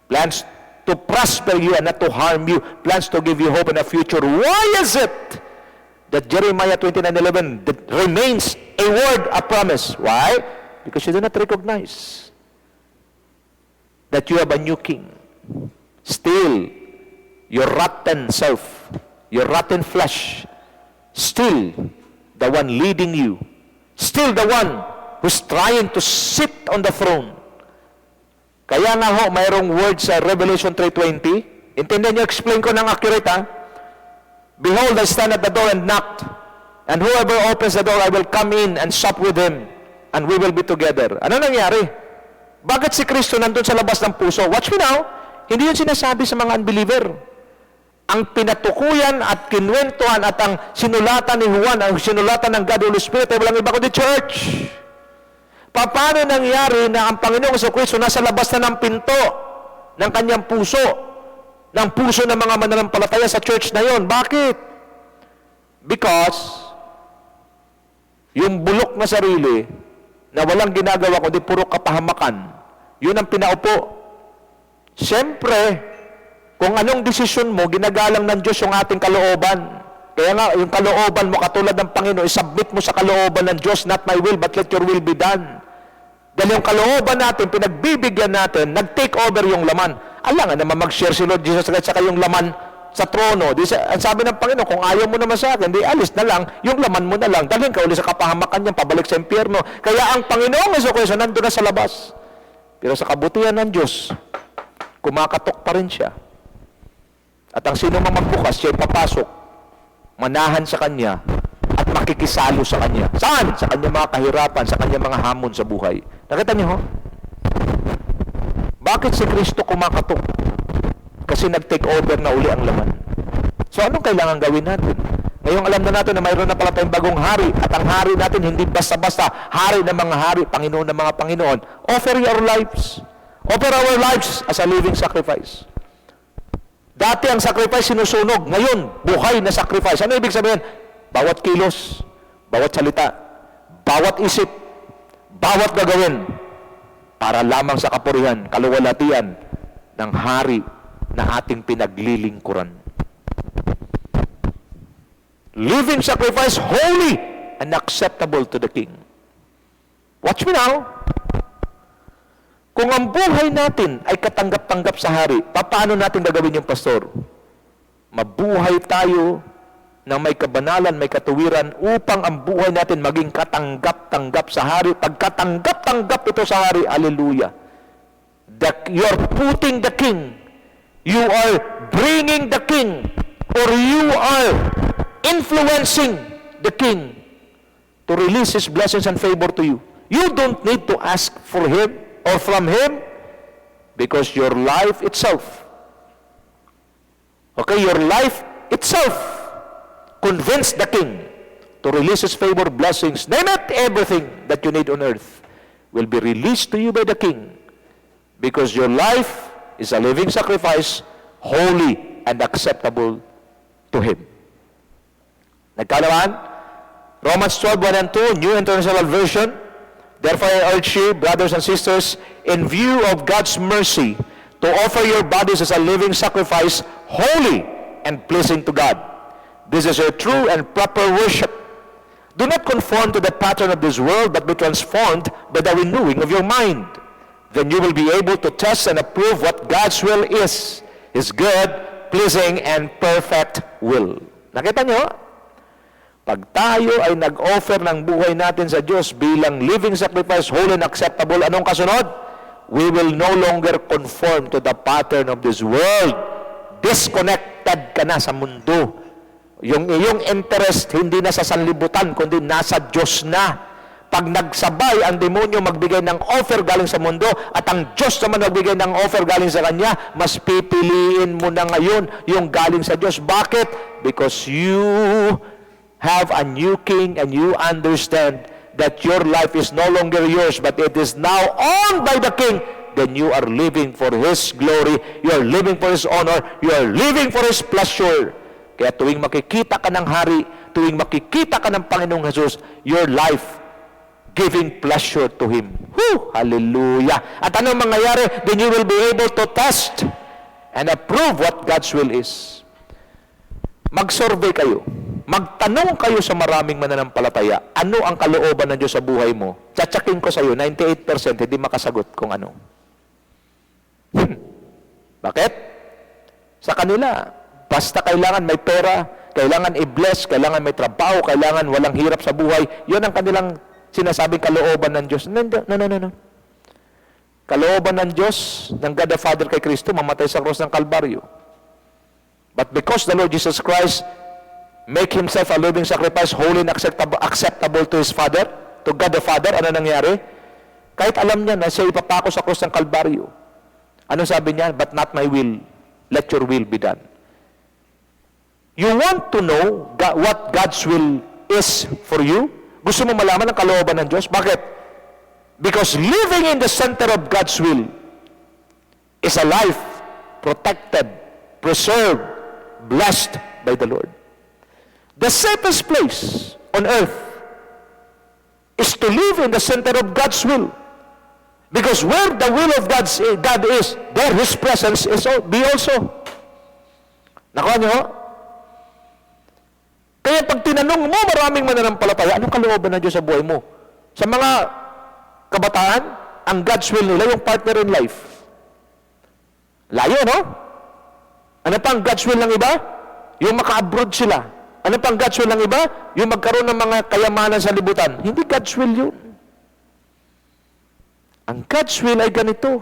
Plans to prosper you and not to harm you. Plans to give you hope in the future. Why is it that Jeremiah 29:11 that remains a word of promise. Why? Because you do not recognize that you have a new king. Still, your rotten self, your rotten flesh, still the one leading you, still the one who's trying to sit on the throne. Kaya nga ho, mayroong word sa Revelation 3:20. Intindihan niyo, explain ko ng accurate ha. Behold, I stand at the door and knock, and whoever opens the door, I will come in and sup with him, and we will be together. Ano nangyari? Bakit si Kristo nandun sa labas ng puso? Watch me now. Hindi yun sinasabi sa mga unbeliever. Ang pinatukuyan at kinwentuhan at ang sinulatan ni Juan, ang sinulatan ng God Holy Spirit ay walang iba kundi church. Paano nangyari na ang Panginoong Jesucristo nasa labas na ng pinto ng kanyang puso, ng puso ng mga mananampalataya sa church na yon? Bakit? Because yung bulok na sarili na walang ginagawa kundi puro kapahamakan, yun ang pinaupo. Siyempre, kung anong desisyon mo, ginagalang ng Diyos yung ating kalooban. Kaya nga, yung kalooban mo, katulad ng Panginoon, isubmit mo sa kalooban ng Diyos, not my will, but let your will be done. Dahil yung kalooban natin, pinagbibigyan natin, nag-take over yung laman. Alam nga naman mag-share si Lord Jesus Christ saka yung laman sa trono. Ang sabi ng Panginoon, kung ayaw mo naman sa akin, di alis na lang, yung laman mo na lang. Dalhin ka uli sa kapahamakan niyan, pabalik sa impyerno. Kaya ang Panginoong Jesucristo nandun na sa labas. Pero sa kabutihan ng Diyos, kumakatok pa rin siya. At ang sino mang magbukas, siya'y papasok, manahan sa Kanya, at makikisalo sa Kanya. Saan? Sa Kanyang mga kahirapan, sa Kanyang mga hamon sa buhay. Nakita niyo ho? Bakit si Kristo kumakatok? Kasi nag-take over na uli ang laman. So anong kailangan gawin natin? Ngayong alam na natin na mayroon na pala tayong bagong hari, at ang hari natin hindi basta-basta hari ng mga hari, Panginoon ng mga Panginoon. Offer your lives. Offer our lives as a living sacrifice. Dati ang sacrifice sinusunog, ngayon, buhay na sacrifice. Ano ibig sabihin? Bawat kilos, bawat salita, bawat isip, bawat gagawin, para lamang sa kapurihan, kaluwalhatian ng hari na ating pinaglilingkuran. Living sacrifice, holy and acceptable to the King. Watch me now. Kung ang buhay natin ay katanggap-tanggap sa hari, paano natin gagawin yung pastor? Mabuhay tayo ng may kabanalan, may katuwiran, upang ang buhay natin maging katanggap-tanggap sa hari. Pagkatanggap-tanggap ito sa hari, hallelujah. You're putting the King, you are bringing the King, or you are influencing the King to release His blessings and favor to you. You don't need to ask for Him or from Him, because your life itself, your life itself convinced the King to release His favor, blessings, name it, everything that you need on earth will be released to you by the King, because your life is a living sacrifice, holy and acceptable to Him. Nagkalaman? Romans 12:1 and 2, New International Version. Therefore, I urge you, brothers and sisters, in view of God's mercy, to offer your bodies as a living sacrifice, holy and pleasing to God. This is your true and proper worship. Do not conform to the pattern of this world, but be transformed by the renewing of your mind. Then you will be able to test and approve what God's will is, His good, pleasing, and perfect will. Nakita niyo? Pag tayo ay nag-offer ng buhay natin sa Diyos bilang living sacrifice, holy and acceptable, anong kasunod? We will no longer conform to the pattern of this world. Disconnected ka na sa mundo. Yung iyong interest hindi na sa sanlibutan, kundi nasa Diyos na. Pag nagsabay ang demonyo magbigay ng offer galing sa mundo, at ang Diyos naman magbigay ng offer galing sa Kanya, mas pipiliin mo na ngayon yung galing sa Diyos. Bakit? Because you have a new King, and you understand that your life is no longer yours, but it is now owned by the King. Then you are living for His glory, you are living for His honor, you are living for His pleasure. Kaya tuwing makikita ka ng hari, tuwing makikita ka ng Panginoong Jesus, your life giving pleasure to Him. Hallelujah! At anong mangyayari? Then you will be able to test and approve what God's will is. Mag-survey kayo. magtanong kayo sa maraming mananampalataya, ano ang kalooban ng Diyos sa buhay mo? Tsatsakin ko sa iyo, 98% hindi makasagot kung ano. Bakit? Sa kanila, basta kailangan may pera, kailangan i-bless, kailangan may trabaho, kailangan walang hirap sa buhay, yun ang kanilang sinasabing kalooban ng Diyos. No. Kalooban ng Diyos, ng God the Father kay Kristo, mamatay sa cross ng Kalbaryo. But because the Lord Jesus Christ make Himself a living sacrifice, holy and acceptable to His Father, to God the Father, ano nangyari? Kahit alam niya na siya ipapako sa cross ng Kalbaryo, ano sabi niya? But not my will, let your will be done. You want to know what God's will is for you? Gusto mo malaman ang kalooban ng Diyos? Bakit? Because living in the center of God's will is a life protected, preserved, blessed by the Lord. The safest place on earth is to live in the center of God's will. Because where the will of God is, there His presence is be also. Nakuha niyo? Kaya pag tinanong mo maraming mananampalataya, anong kalooban ng Diyos sa buhay mo? Sa mga kabataan, ang God's will nila, yung partner in life. Layo, no? Ano pa ang God's will ng iba? Yung maka-abroad sila. Ano pa ang God's will ng iba? Yung magkaroon ng mga kayamanan sa libutan. Hindi God's will yun. Ang God's will ay ganito.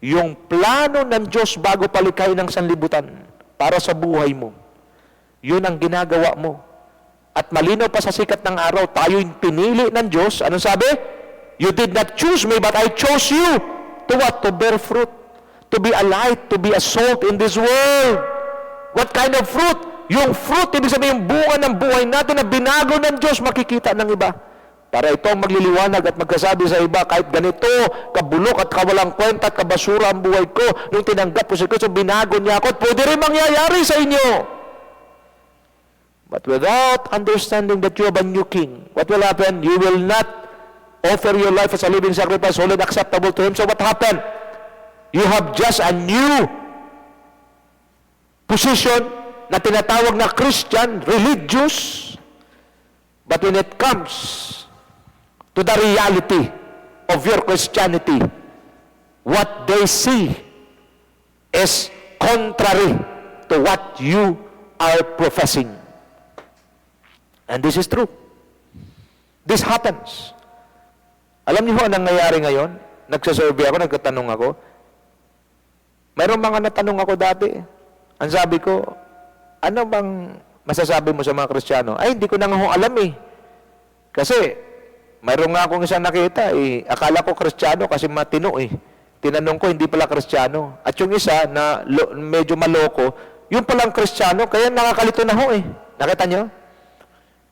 Yung plano ng Diyos bago palikhain ng sanlibutan para sa buhay mo. Yun ang ginagawa mo. At malinaw pa sa sikat ng araw, tayo'y pinili ng Diyos. Anong sabi? You did not choose me, but I chose you. To what? To bear fruit. To be a light, to be a salt in this world. What kind of fruit? Yung fruit, ibig sabihin, yung bunga ng buhay natin na binago ng Diyos, makikita ng iba. Para ito ang magliliwanag at magkasabi sa iba, kahit ganito, kabulok at kawalang kwenta at kabasura ang buhay ko, nung tinanggap ko si Kristo, binago niya ako, at pwede rin mangyayari sa inyo. But without understanding that you have a new king, what will happen? You will not offer your life as a living sacrifice, holy and acceptable to Him. So what happened? You have just a new position na tinatawag na Christian, religious. But when it comes to the reality of your Christianity, what they see is contrary to what you are professing. And this is true. This happens. Alam niyo anong nangyayari ngayon? Nagsasurvey ako, nagtatanong ako. Mayroong mga natanong ako dati. Ang sabi ko, ano bang masasabi mo sa mga Kristiyano? Ay, hindi ko na nga alam eh. Kasi, mayroong nga akong isang nakita eh. Akala ko Kristiyano kasi matino eh. Tinanong ko, hindi pala Kristiyano. At yung isa na medyo maloko, yung palang Kristiyano, kaya nakakalito na ho eh. Nakita niyo?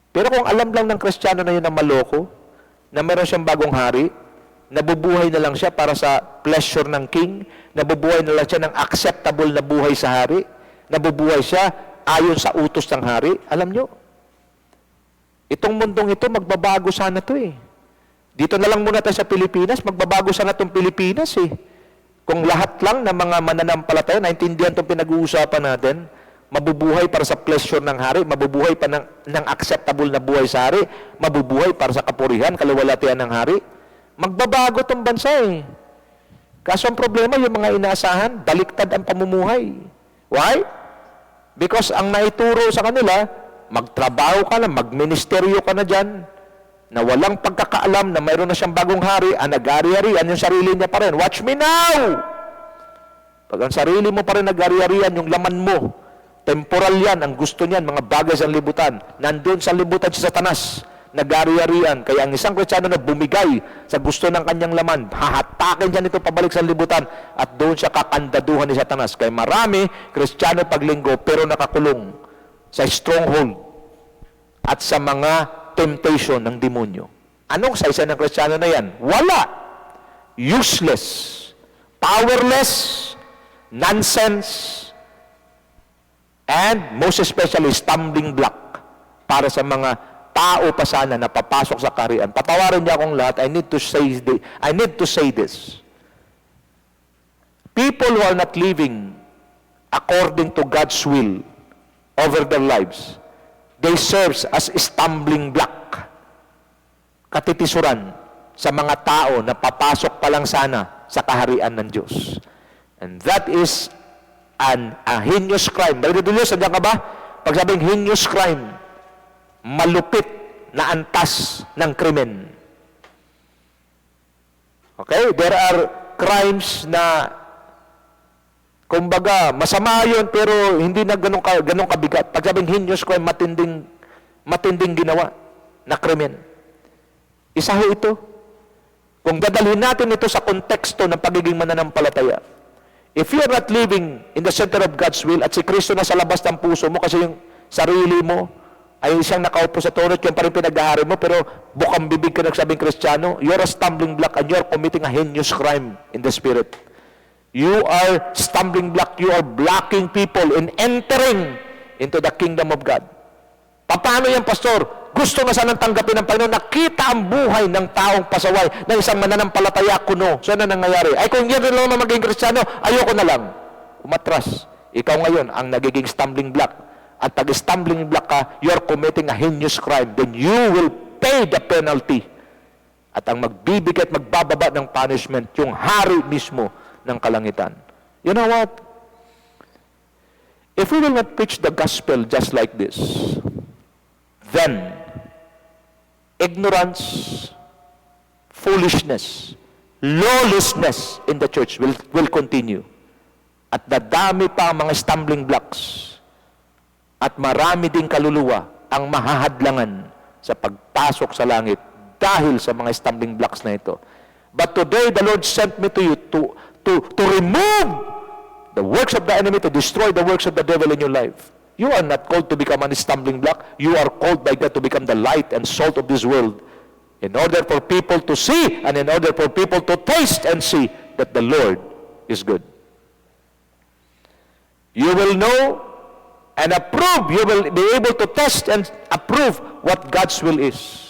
Pero kung alam lang ng Kristiyano na yun na maloko, na meron siyang bagong hari, nabubuhay na lang siya para sa pleasure ng king, nabubuhay na lang siya ng acceptable na buhay sa hari, nabubuhay siya ayon sa utos ng hari, alam nyo, itong mundong ito, magbabago sana to eh. Dito na lang muna tayo sa Pilipinas, magbabago sana itong Pilipinas eh. Kung lahat lang ng mga mananampalataya, naintindihan itong pinag-uusapan natin, mabubuhay para sa pleasure ng hari, mabubuhay pa ng acceptable na buhay sa hari, mabubuhay para sa kapurihan, kaluwalhatian ng hari, magbabago itong bansa eh. Kaso ang problema, yung mga inaasahan, baliktad ang pamumuhay. Why? Because ang naituro sa kanila, magtrabaho ka na, magministeryo ka na dyan, na walang pagkakaalam na mayroon na siyang bagong hari, nag-ari-arian yung sarili niya pa rin. Watch me now! Pag ang sarili mo pa rin nag-ari-arian, yung laman mo, temporal yan, ang gusto niyan, mga bagay sa libutan. Nandun sa libutan si Satanas, nag-ari-arian. Kaya ang isang Kristiyano na bumigay sa gusto ng kanyang laman, hahatakin siya nito pabalik sa libutan at doon siya kakandaduhan ni Satanas. Kaya marami Kristiyano paglinggo pero nakakulong sa stronghold at sa mga temptation ng demonyo. Anong saysay ng Kristiyano na yan? Wala. Useless. Powerless. Nonsense. And most especially, stumbling block para sa mga tao pa sana na papasok sa kaharian. Patawarin niya akong lahat. I need to say this. People who are not living according to God's will over their lives they serves as stumbling block, katitisuran sa mga tao na papasok pa lang sana sa kaharian ng Diyos. And that is a heinous crime. Dahil dito, sadya ka ba? Pag sabing heinous crime, malupit na antas ng krimen. Okay? There are crimes na, kumbaga, masama yun, pero hindi na ganun kabigat. Pag sabing heinous crime, matinding ginawa na krimen. Isa ho ito. Kung dadalhin natin ito sa konteksto ng pagiging mananampalataya, if you are not living in the center of God's will at si Kristo na sa labas ng puso mo kasi yung sarili mo ay siyang nakaupo sa trono at yung pa rin pinaghahari mo, pero bukang bibig ka nagsabing Kristiyano, you're a stumbling block and you're committing a heinous crime in the spirit. You are stumbling block. You are blocking people in entering into the kingdom of God. Paano yan, Pastor? Gusto nga sanang tanggapin ng Panginoon. Nakita ang buhay ng taong pasaway ng isang mananampalataya kuno. So, ano nangyayari? Ay, kung yan rin lang magiging Kristiyano, ayoko na lang. Umatras. Ikaw ngayon ang nagiging stumbling block. At pag-stumbling block ka, you're committing a heinous crime. Then you will pay the penalty. At ang magbibigay at magbababa ng punishment, yung hari mismo ng kalangitan. You know what? If we will not preach the gospel just like this, then ignorance, foolishness, lawlessness in the church will continue. At dadami pa ang mga stumbling blocks. At marami ding kaluluwa ang mahahadlangan sa pagpasok sa langit dahil sa mga stumbling blocks na ito. But today, the Lord sent me to you to remove the works of the enemy, to destroy the works of the devil in your life. You are not called to become a stumbling block. You are called by God to become the light and salt of this world. In order for people to see and in order for people to taste and see that the Lord is good. You will know and approve. You will be able to test and approve what God's will is.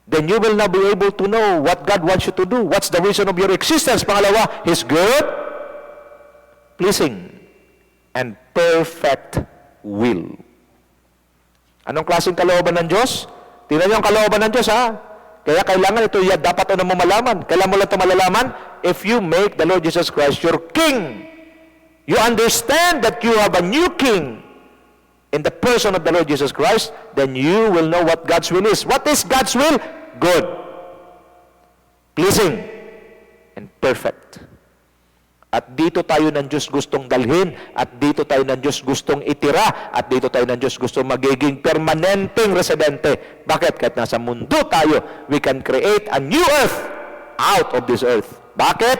Then you will now be able to know what God wants you to do. What's the reason of your existence? Pangalawa, His good, pleasing, and perfect will. Anong klaseng kalooban ng Diyos? Tingnan niyo ang kalooban ng Diyos, ha? Kaya kailangan ito, dapat mo malaman. Kailan mo lang ito malalaman? If you make the Lord Jesus Christ your King, you understand that you have a new King in the person of the Lord Jesus Christ, then you will know what God's will is. What is God's will? Good, pleasing, and perfect. At dito tayo ng Diyos gustong dalhin, at dito tayo ng Diyos gustong itira, at dito tayo ng Diyos gustong magiging permanenteng residente. Bakit? Kahit nasa mundo tayo, we can create a new earth out of this earth. Bakit?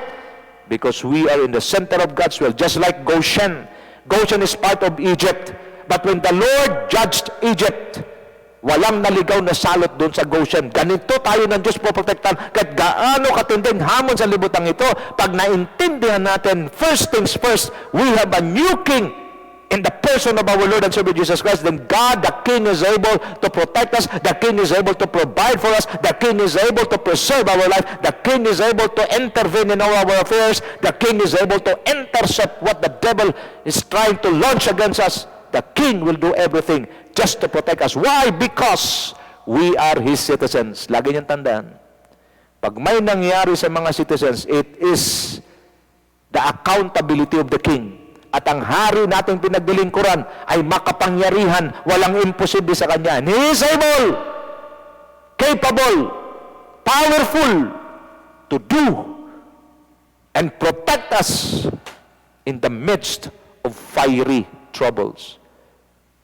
Because we are in the center of God's will, just like Goshen. Goshen is part of Egypt. But when the Lord judged Egypt, walang naligaw na salot doon sa Goshen. Ganito tayo ng Diyos poprotektahan. Kahit gaano katinding hamon sa libutang ito, pag naintindihan natin, first things first, we have a new King in the person of our Lord and Savior Jesus Christ. Then God, the King, is able to protect us. The King is able to provide for us. The King is able to preserve our life. The King is able to intervene in all our affairs. The King is able to intercept what the devil is trying to launch against us. The King will do everything just to protect us. Why? Because we are His citizens. Lagi niyang tandaan. Pag may nangyari sa mga citizens, it is the accountability of the King. At ang hari nating pinaglilingkuran ay makapangyarihan, walang imposible sa Kanya. And He is able, capable, powerful to do and protect us in the midst of fiery troubles.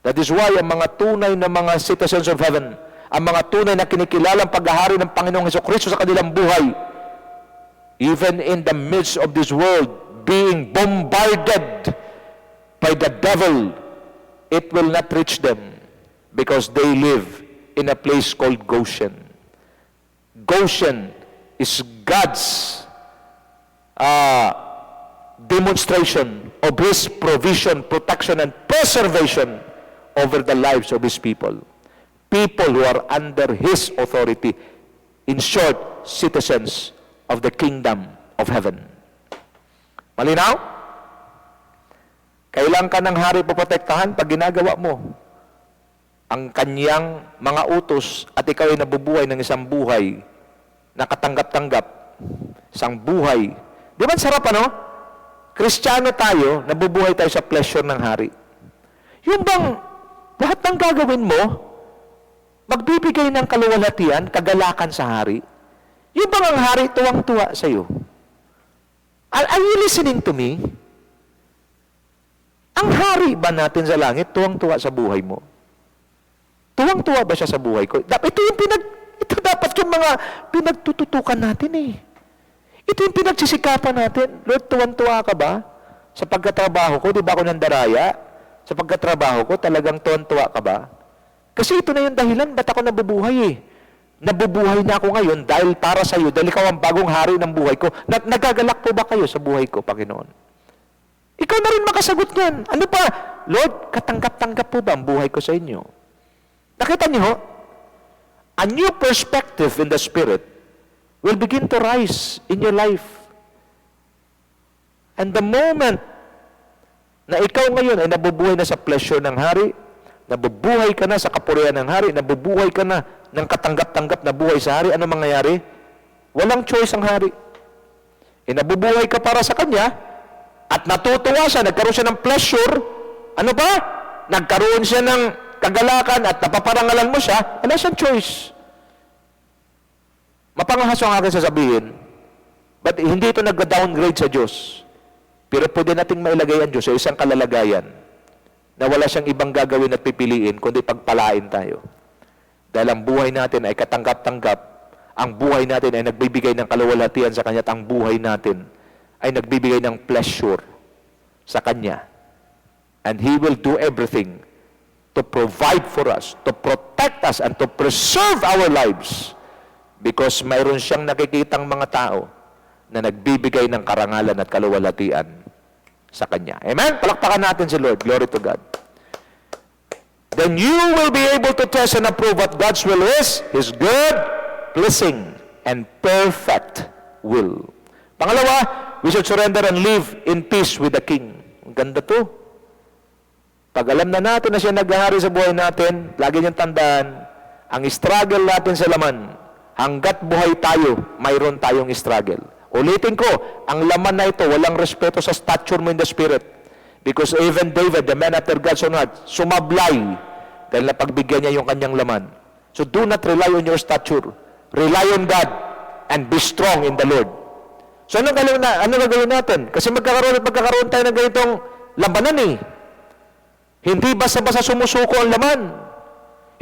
That is why ang mga tunay na mga citizens of heaven, ang mga tunay na kinikilalang paghahari ng Panginoong Hesukristo sa kanilang buhay, even in the midst of this world being bombarded by the devil, it will not reach them because they live in a place called Goshen. Goshen is God's demonstration of His provision, protection, and preservation over the lives of His people. People who are under His authority. In short, citizens of the kingdom of heaven. Malinaw? Kailan ka ng hari poprotektahan pag ginagawa mo ang kanyang mga utos at ikaw ay nabubuhay ng isang buhay na katanggap-tanggap, isang buhay. Di ba sarap ano? Kristiyano tayo, nabubuhay tayo sa pleasure ng hari. Yung bang lahat ng gagawin mo, magbibigay ng kaluwalhatian, kagalakan sa hari. Yung bang ang hari tuwang-tuwa sa iyo? Are you listening to me? Ang hari ba natin sa langit, tuwang-tuwa sa buhay mo? Tuwang-tuwa ba siya sa buhay ko? Ito dapat yung mga pinagtututukan natin eh. Ito yung pinagsisikapan natin. Lord, tuwang-tuwa ka ba? Sa pagkatrabaho ko, di ba ako nandaraya? Sa pagkatrabaho ko, talagang tuwang-tuwa ka ba? Kasi ito na yung dahilan, ba't ako nabubuhay eh? Nabubuhay na ako ngayon dahil para sa iyo, dahil ikaw ang bagong hari ng buhay ko. Nagagalak po ba kayo sa buhay ko, Panginoon? Ikaw na rin makasagot niyan. Ano pa? Lord, katanggap-tanggap po ba ang buhay ko sa inyo? Nakita niyo, a new perspective in the Spirit will begin to rise in your life. And the moment na ikaw ngayon ay nabubuhay na sa pleasure ng hari, nabubuhay ka na sa kapurihan ng hari, nabubuhay ka na ng katanggap-tanggap na buhay sa hari, ano mangyayari? Walang choice ang hari. Nabubuhay ka para sa kanya, at natutuwa siya, nagkaroon siya ng pleasure, ano ba? Nagkaroon siya ng kagalakan at napaparangalan mo siya, wala siyang choice. Mapangahas ang akin sasabihin, but hindi ito nag-downgrade sa Diyos. Pero pwede nating mailagay ang Diyos sa isang kalalagayan na wala siyang ibang gagawin at pipiliin, kundi pagpalain tayo. Dahil ang buhay natin ay katanggap-tanggap, ang buhay natin ay nagbibigay ng kaluwalhatian sa Kanya, at ang buhay natin ay nagbibigay ng pleasure sa Kanya. And He will do everything to provide for us, to protect us, and to preserve our lives, because mayroon siyang nakikitang mga tao na nagbibigay ng karangalan at kaluwalhatian sa Kanya. Amen? Palakpakan natin si Lord. Glory to God. Then you will be able to test and approve what God's will is, His good, pleasing, and perfect will. Pangalawa, we should surrender and live in peace with the King. Ang ganda to. Pag alam na natin na siya naghahari sa buhay natin, lagi niyang tandaan, ang struggle natin sa laman, hanggat buhay tayo, mayroon tayong struggle. Ulitin ko, ang laman na ito, walang respeto sa stature mo in the Spirit. Because even David, the man after God's own heart, sumablay dahil napagbigyan niya yung kanyang laman. So do not rely on your stature. Rely on God and be strong in the Lord. So ano gagawin natin? Kasi magkakaroon tayo ng ganitong labanan eh. Hindi basta-basta sumusuko ang laman.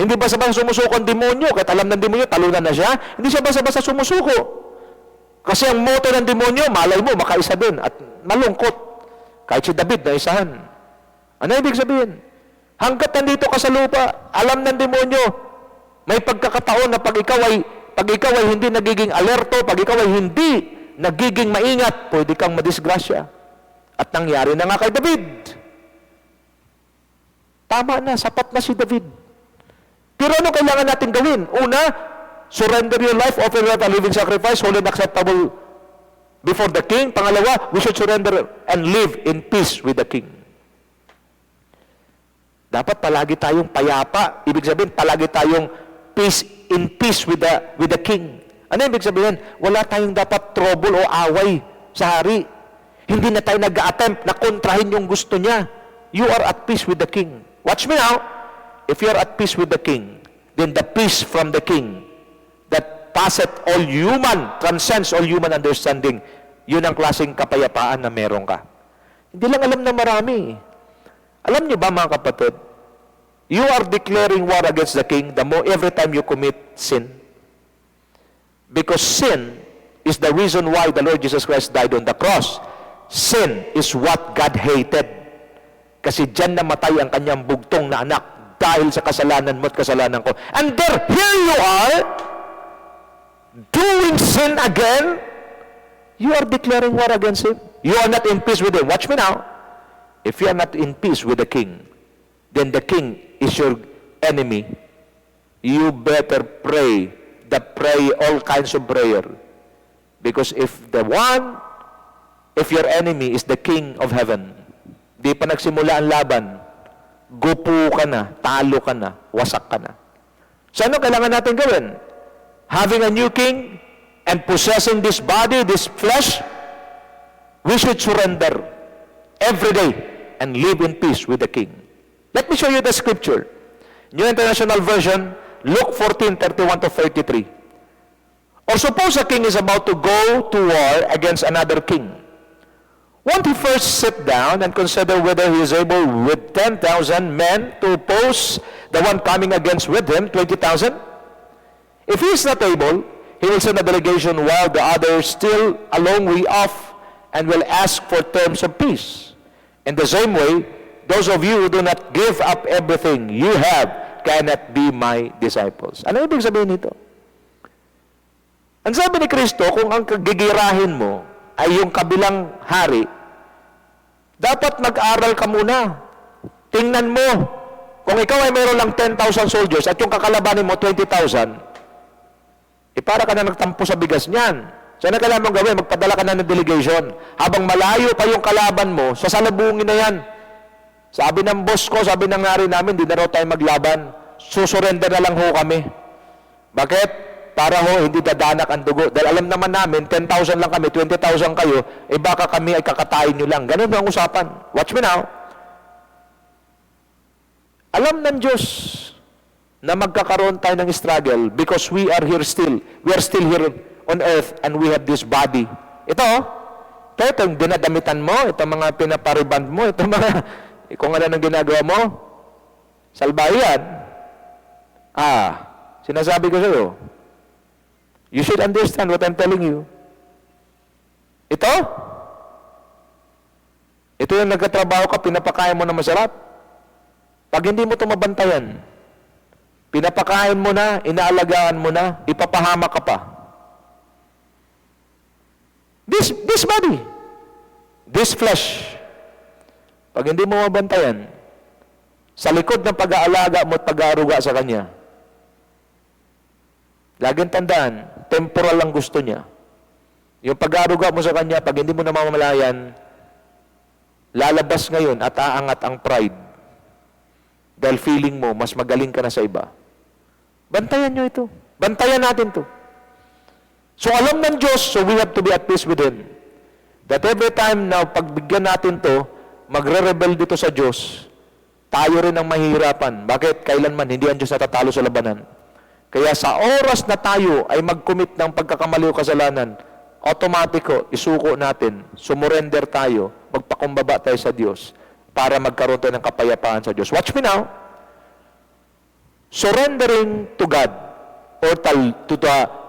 Hindi basta-basta sumusuko ang demonyo. Kahit alam ng demonyo, talunan na siya. Hindi siya basta-basta sumusuko. Kasi ang moto ng demonyo, malay mo, makaisa din at malungkot. Kahit si David na isahan. Ano ibig sabihin? Hanggat nandito ka sa lupa, alam ng demonyo, may pagkakataon na pag ikaw ay hindi nagiging alerto, pag ikaw ay hindi nagiging maingat, pwede kang madisgrasya. At nangyari na nga kay David. Tama na, sapat na si David. Pero ano kailangan natin gawin? Una, surrender your life, offer your life a living sacrifice, holy and acceptable before the King. Pangalawa, we should surrender and live in peace with the King. Dapat palagi tayong payapa. Ibig sabihin, palagi tayong in peace with the King. Ano ibig sabihin? Wala tayong dapat trouble o away sa hari. Hindi na tayo nag-attempt na kontrahin yung gusto niya. You are at peace with the King. Watch me now. If you are at peace with the King, then the peace from the King that passeth all human, transcends all human understanding, yun ang klaseng kapayapaan na meron ka. Hindi lang alam na marami. Alam niyo ba mga kapatid, you are declaring war against the King every time you commit sin. Because sin is the reason why the Lord Jesus Christ died on the cross. Sin is what God hated. Kasi dyan namatay ang kanyang bugtong na anak dahil sa kasalanan mo at kasalanan ko. And there, here you are, doing sin again. You are declaring war against Him. You are not in peace with Him. Watch me now. If you are not in peace with the King, then the King is your enemy. You better pray all kinds of prayer. Because if your enemy is the King of heaven, di pa nagsimula ang laban, gupo ka na, talo ka na, wasak ka na. So ano kailangan natin gawin? Having a new king and possessing this body, this flesh, we should surrender every day and live in peace with the king. Let me show you the scripture. New International Version, Luke 14:31 to 33. Or suppose a king is about to go to war against another king. Won't he first sit down and consider whether he is able with 10,000 men to oppose the one coming against with him, 20,000? If he is not able, he will send a delegation while the others still a long way off and will ask for terms of peace. In the same way, those of you who do not give up everything you have cannot be my disciples. Ano ibig sabihin nito? Ang sabi ni Kristo, kung ang kagigirahin mo ay yung kabilang hari, dapat mag-aral ka muna. Tingnan mo, kung ikaw ay mayroon lang 10,000 soldiers at yung kakalabanin mo 20,000, para ka na nagtampo sa bigas niyan. So ano kailangan mong gawin? Magpadala ka na ng delegation. Habang malayo pa yung kalaban mo, sasalubungin na yan. Sabi ng boss ko, sabi ng hari namin, di na raw tayo maglaban. Susurrender na lang ho kami. Bakit? Para ho, hindi dadanak ang dugo. Dahil alam naman namin, 10,000 lang kami, 20,000 kayo, baka kami ay kakatayin nyo lang. Ganun ang usapan. Watch me now. Alam ng Diyos na magkakaroon tayo ng struggle because we are here still. We are still here on earth and we have this body. Ito, yung dinadamitan mo, ito mga pinapariband mo, ito mga, kung ano nang ginagawa mo, salbayan. Sinasabi ko sa'yo, you should understand what I'm telling you. Ito yung nagkatrabaho ka, pinapakain mo na masarap. Pag hindi mo ito mabantayan, pinapakain mo na, inaalagaan mo na, ipapahama ka pa. This body, this flesh, pag hindi mo mabantayan, sa likod ng pag-aalaga mo at pag-aaruga sa kanya, laging tandaan, temporal lang gusto niya. Yung pag-aaruga mo sa kanya, pag hindi mo namamalayan, lalabas ngayon at aangat ang pride. Dahil feeling mo, mas magaling ka na sa iba. Bantayan nyo ito. Bantayan natin ito. So alam ng Diyos, so we have to be at peace with Him. That every time na pagbigyan natin to, magre-rebel dito sa Diyos, tayo rin ang mahihirapan. Bakit? Kailanman, hindi ang Diyos natatalo sa labanan. Kaya sa oras na tayo ay mag-commit ng pagkakamali o kasalanan, automatiko, isuko natin, sumurrender tayo, magpakumbaba tayo sa Diyos para magkaroon tayo ng kapayapaan sa Diyos. Watch me now. Surrendering to God or to the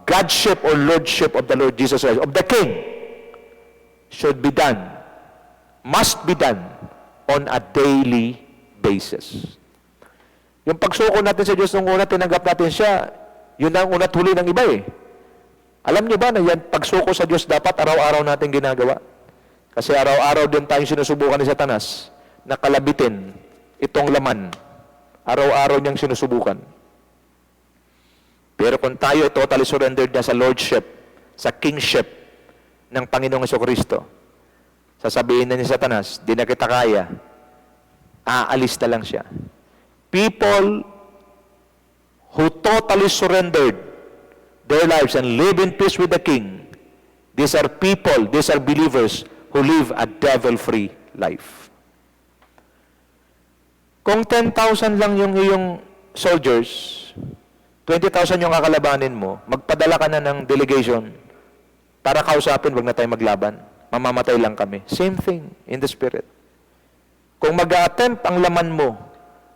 Godship or Lordship of the Lord Jesus Christ, of the King, should be done, must be done on a daily basis. Yung pagsuko natin sa Diyos nung una, tinanggap natin siya, yun ang una't huli ng iba eh. Alam niyo ba na yan, pagsuko sa Diyos dapat araw-araw natin ginagawa? Kasi araw-araw din tayong sinusubukan ni Satanas na kalabitin itong laman. Araw-araw niyang sinusubukan. Pero kung tayo ay totally surrendered na sa Lordship, sa Kingship ng Panginoong Jesucristo, sasabihin na ni Satanas, di na kita kaya, aalis na lang siya. People who totally surrendered their lives and live in peace with the King, these are people, these are believers who live a devil-free life. Kung 10,000 lang yung iyong soldiers, 20,000 yung kakalabanin mo, magpadala ka na ng delegation para kausapin, wag na tayo maglaban. Mamamatay lang kami. Same thing in the spirit. Kung mag-attempt ang laman mo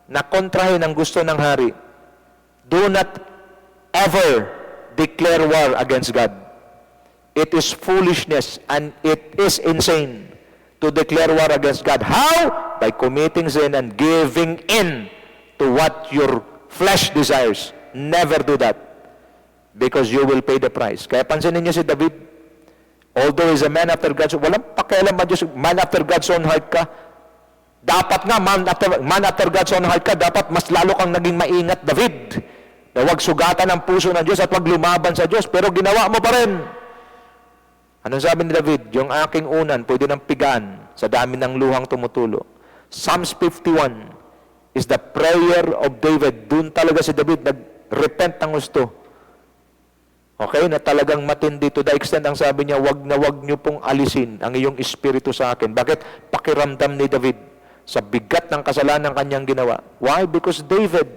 na kontrahin ang gusto ng hari, do not ever declare war against God. It is foolishness and it is insane to declare war against God. How? By committing sin and giving in to what your flesh desires. Never do that. Because you will pay the price. Kaya pansinin niyo si David, although he's a man after God's, walang pakialam ba Diyos, man after God's own heart ka? Dapat nga, man after God's own heart ka, dapat mas lalo kang naging maingat, David. Na huwag sugatan ang puso ng Diyos at huwag lumaban sa Diyos. Pero ginawa mo pa rin. Anong sabi ni David? Yung aking unan, pwede nang pigaan sa dami ng luhang tumutulo. Psalms 51, is the prayer of David. Doon talaga si David nag-repent ng gusto. Okay, na talagang matindi to the extent ang sabi niya, wag na wag niyo pong alisin ang iyong espiritu sa akin. Bakit? Pakiramdam ni David sa bigat ng kasalanan kanyang ginawa. Why? Because David,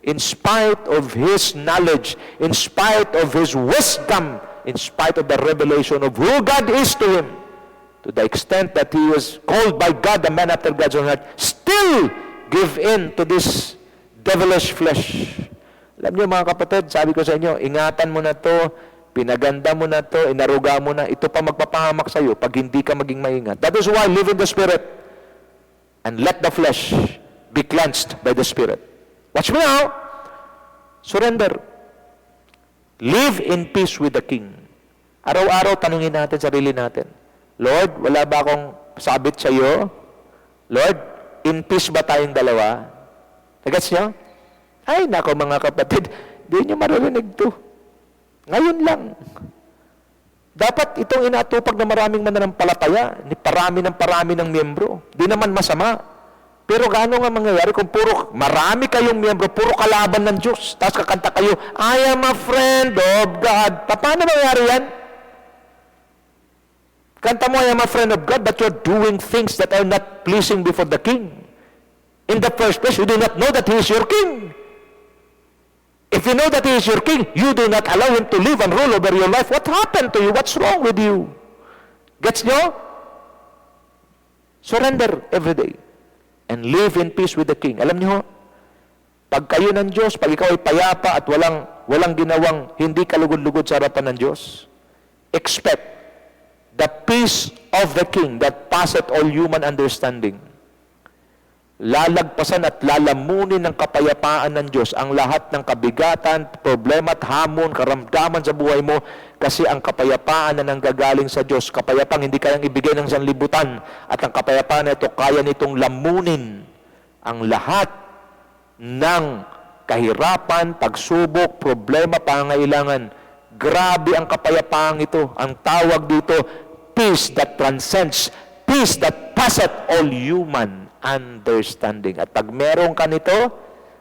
in spite of his knowledge, in spite of his wisdom, in spite of the revelation of who God is to him, to the extent that he was called by God, the man after God's own heart, still give in to this devilish flesh. Alam niyo mga kapatid, sabi ko sa inyo, ingatan mo na to, pinaganda mo na to, inaruga mo na, ito pa magpapahamak sa iyo pag hindi ka maging maingat. That is why live in the Spirit and let the flesh be cleansed by the Spirit. Watch me now. Surrender. Live in peace with the King. Araw-araw tanungin natin sarili natin, Lord, wala ba akong sabit sa iyo? Lord, in peace ba tayong dalawa? Nagets niyo? Ay, nako mga kapatid, di nyo maririnig to. Ngayon lang. Dapat itong inatupag na maraming mananampalataya, ni parami ng miyembro. Di naman masama. Pero gaano nga mangyayari kung puro, marami kayong miyembro, puro kalaban ng Diyos. Tapos kakanta kayo, I am a friend of God. Paano mangyayari yan? Kanta mo, I am a friend of God, but you're doing things that are not pleasing before the King. In the first place, you do not know that He is your King. If you know that He is your King, you do not allow Him to live and rule over your life. What happened to you? What's wrong with you? Gets nyo? Surrender every day and live in peace with the King. Alam nyo, pag kayo ng Diyos, pag ikaw ay payapa at walang ginawang hindi kalugod-lugod sa harapan ng Diyos, expect the peace of the King that passeth all human understanding. Lalagpasan at lalamunin ng kapayapaan ng Diyos ang lahat ng kabigatan, problema at hamon, karamdaman sa buhay mo, kasi ang kapayapaan na nanggagaling sa Diyos, kapayapang hindi kayang ibigay ng sanlibutan, at ang kapayapaan na ito kaya nitong lamunin ang lahat ng kahirapan, pagsubok, problema, pangailangan. Grabe ang kapayapaan ito. Ang tawag dito, peace that transcends, peace that passeth all human understanding. At pag meron ka nito,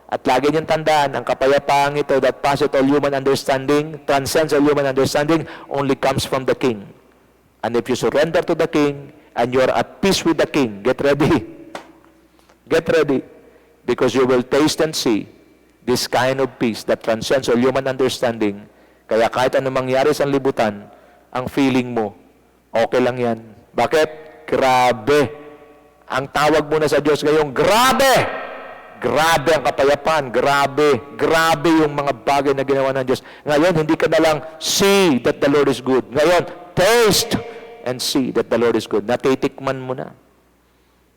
at lagi niyong tandaan, ang kapayapaan ito that passeth all human understanding, transcends all human understanding, only comes from the King. And if you surrender to the King, and you are at peace with the King, get ready. Get ready. Because you will taste and see this kind of peace that transcends all human understanding. Kaya kahit anong mangyari sa libutan, ang feeling mo, okay lang yan. Bakit? Grabe. Ang tawag mo na sa Diyos ngayong, grabe! Grabe ang kapayapaan, grabe yung mga bagay na ginawa ng Diyos. Ngayon, hindi ka na lang see that the Lord is good. Ngayon, taste and see that the Lord is good. Natitikman mo na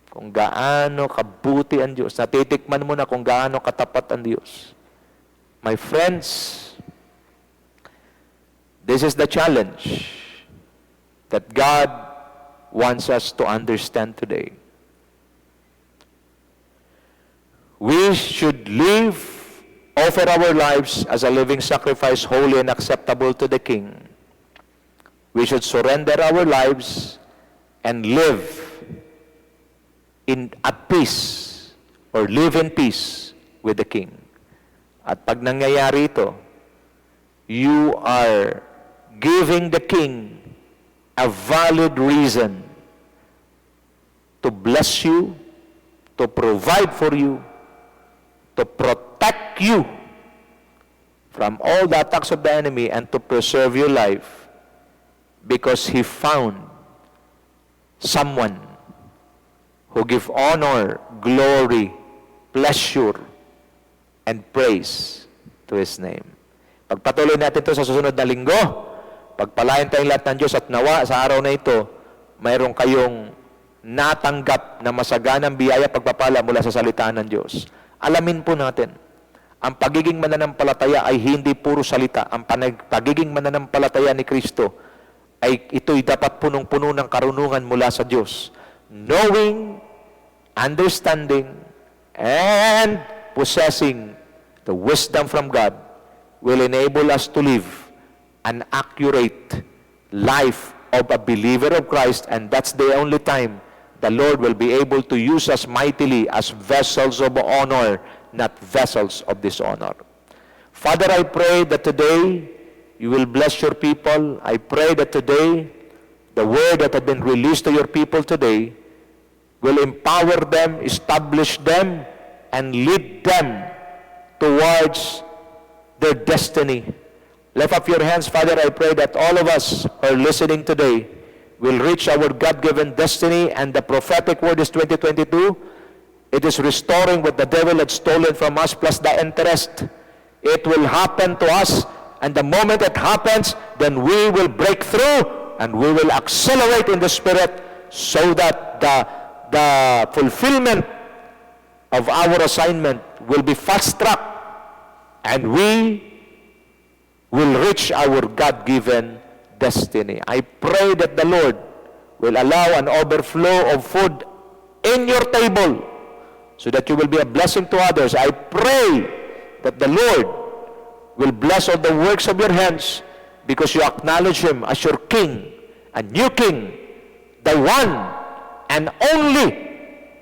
kung gaano kabuti ang Diyos. Natitikman mo na kung gaano katapat ang Diyos. My friends, this is the challenge that God wants us to understand today. We should offer our lives as a living sacrifice, holy and acceptable to the King. We should surrender our lives and live at peace or live in peace with the King. At pag nangyayari ito, you are giving the King a valid reason to bless you, to provide for you, to protect you from all the attacks of the enemy, and to preserve your life, because He found someone who give honor, glory, pleasure, and praise to His name. Pagpatuloy natin ito sa susunod na linggo. Pagpalain tayong lahat ng Diyos, at nawa sa araw na ito, mayroon kayong natanggap na masaganang biyaya pagpapala mula sa salita ng Diyos. Alamin po natin, ang pagiging mananampalataya ay hindi puro salita. Ang pagiging mananampalataya ni Kristo ay ito'y dapat punong-puno ng karunungan mula sa Diyos. Knowing, understanding, and possessing the wisdom from God will enable us to live an accurate life of a believer of Christ, and that's the only time the Lord will be able to use us mightily as vessels of honor, not vessels of dishonor. Father, I pray that today you will bless your people. I pray that today the word that has been released to your people today will empower them, establish them, and lead them towards their destiny. Lift up your hands, Father. I pray that all of us who are listening today will reach our God-given destiny, and the prophetic word is 2022. It is restoring what the devil had stolen from us plus the interest. It will happen to us, and the moment it happens, then we will break through and we will accelerate in the Spirit so that the fulfillment of our assignment will be fast-tracked and we will reach our God-given destiny. I pray that the Lord will allow an overflow of food in your table so that you will be a blessing to others. I pray that the Lord will bless all the works of your hands because you acknowledge Him as your King, a new King, the one and only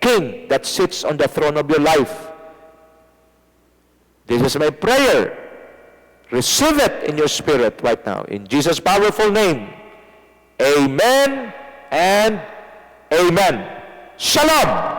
King that sits on the throne of your life. This is my prayer. Receive it in your spirit right now. In Jesus' powerful name. Amen and amen. Shalom.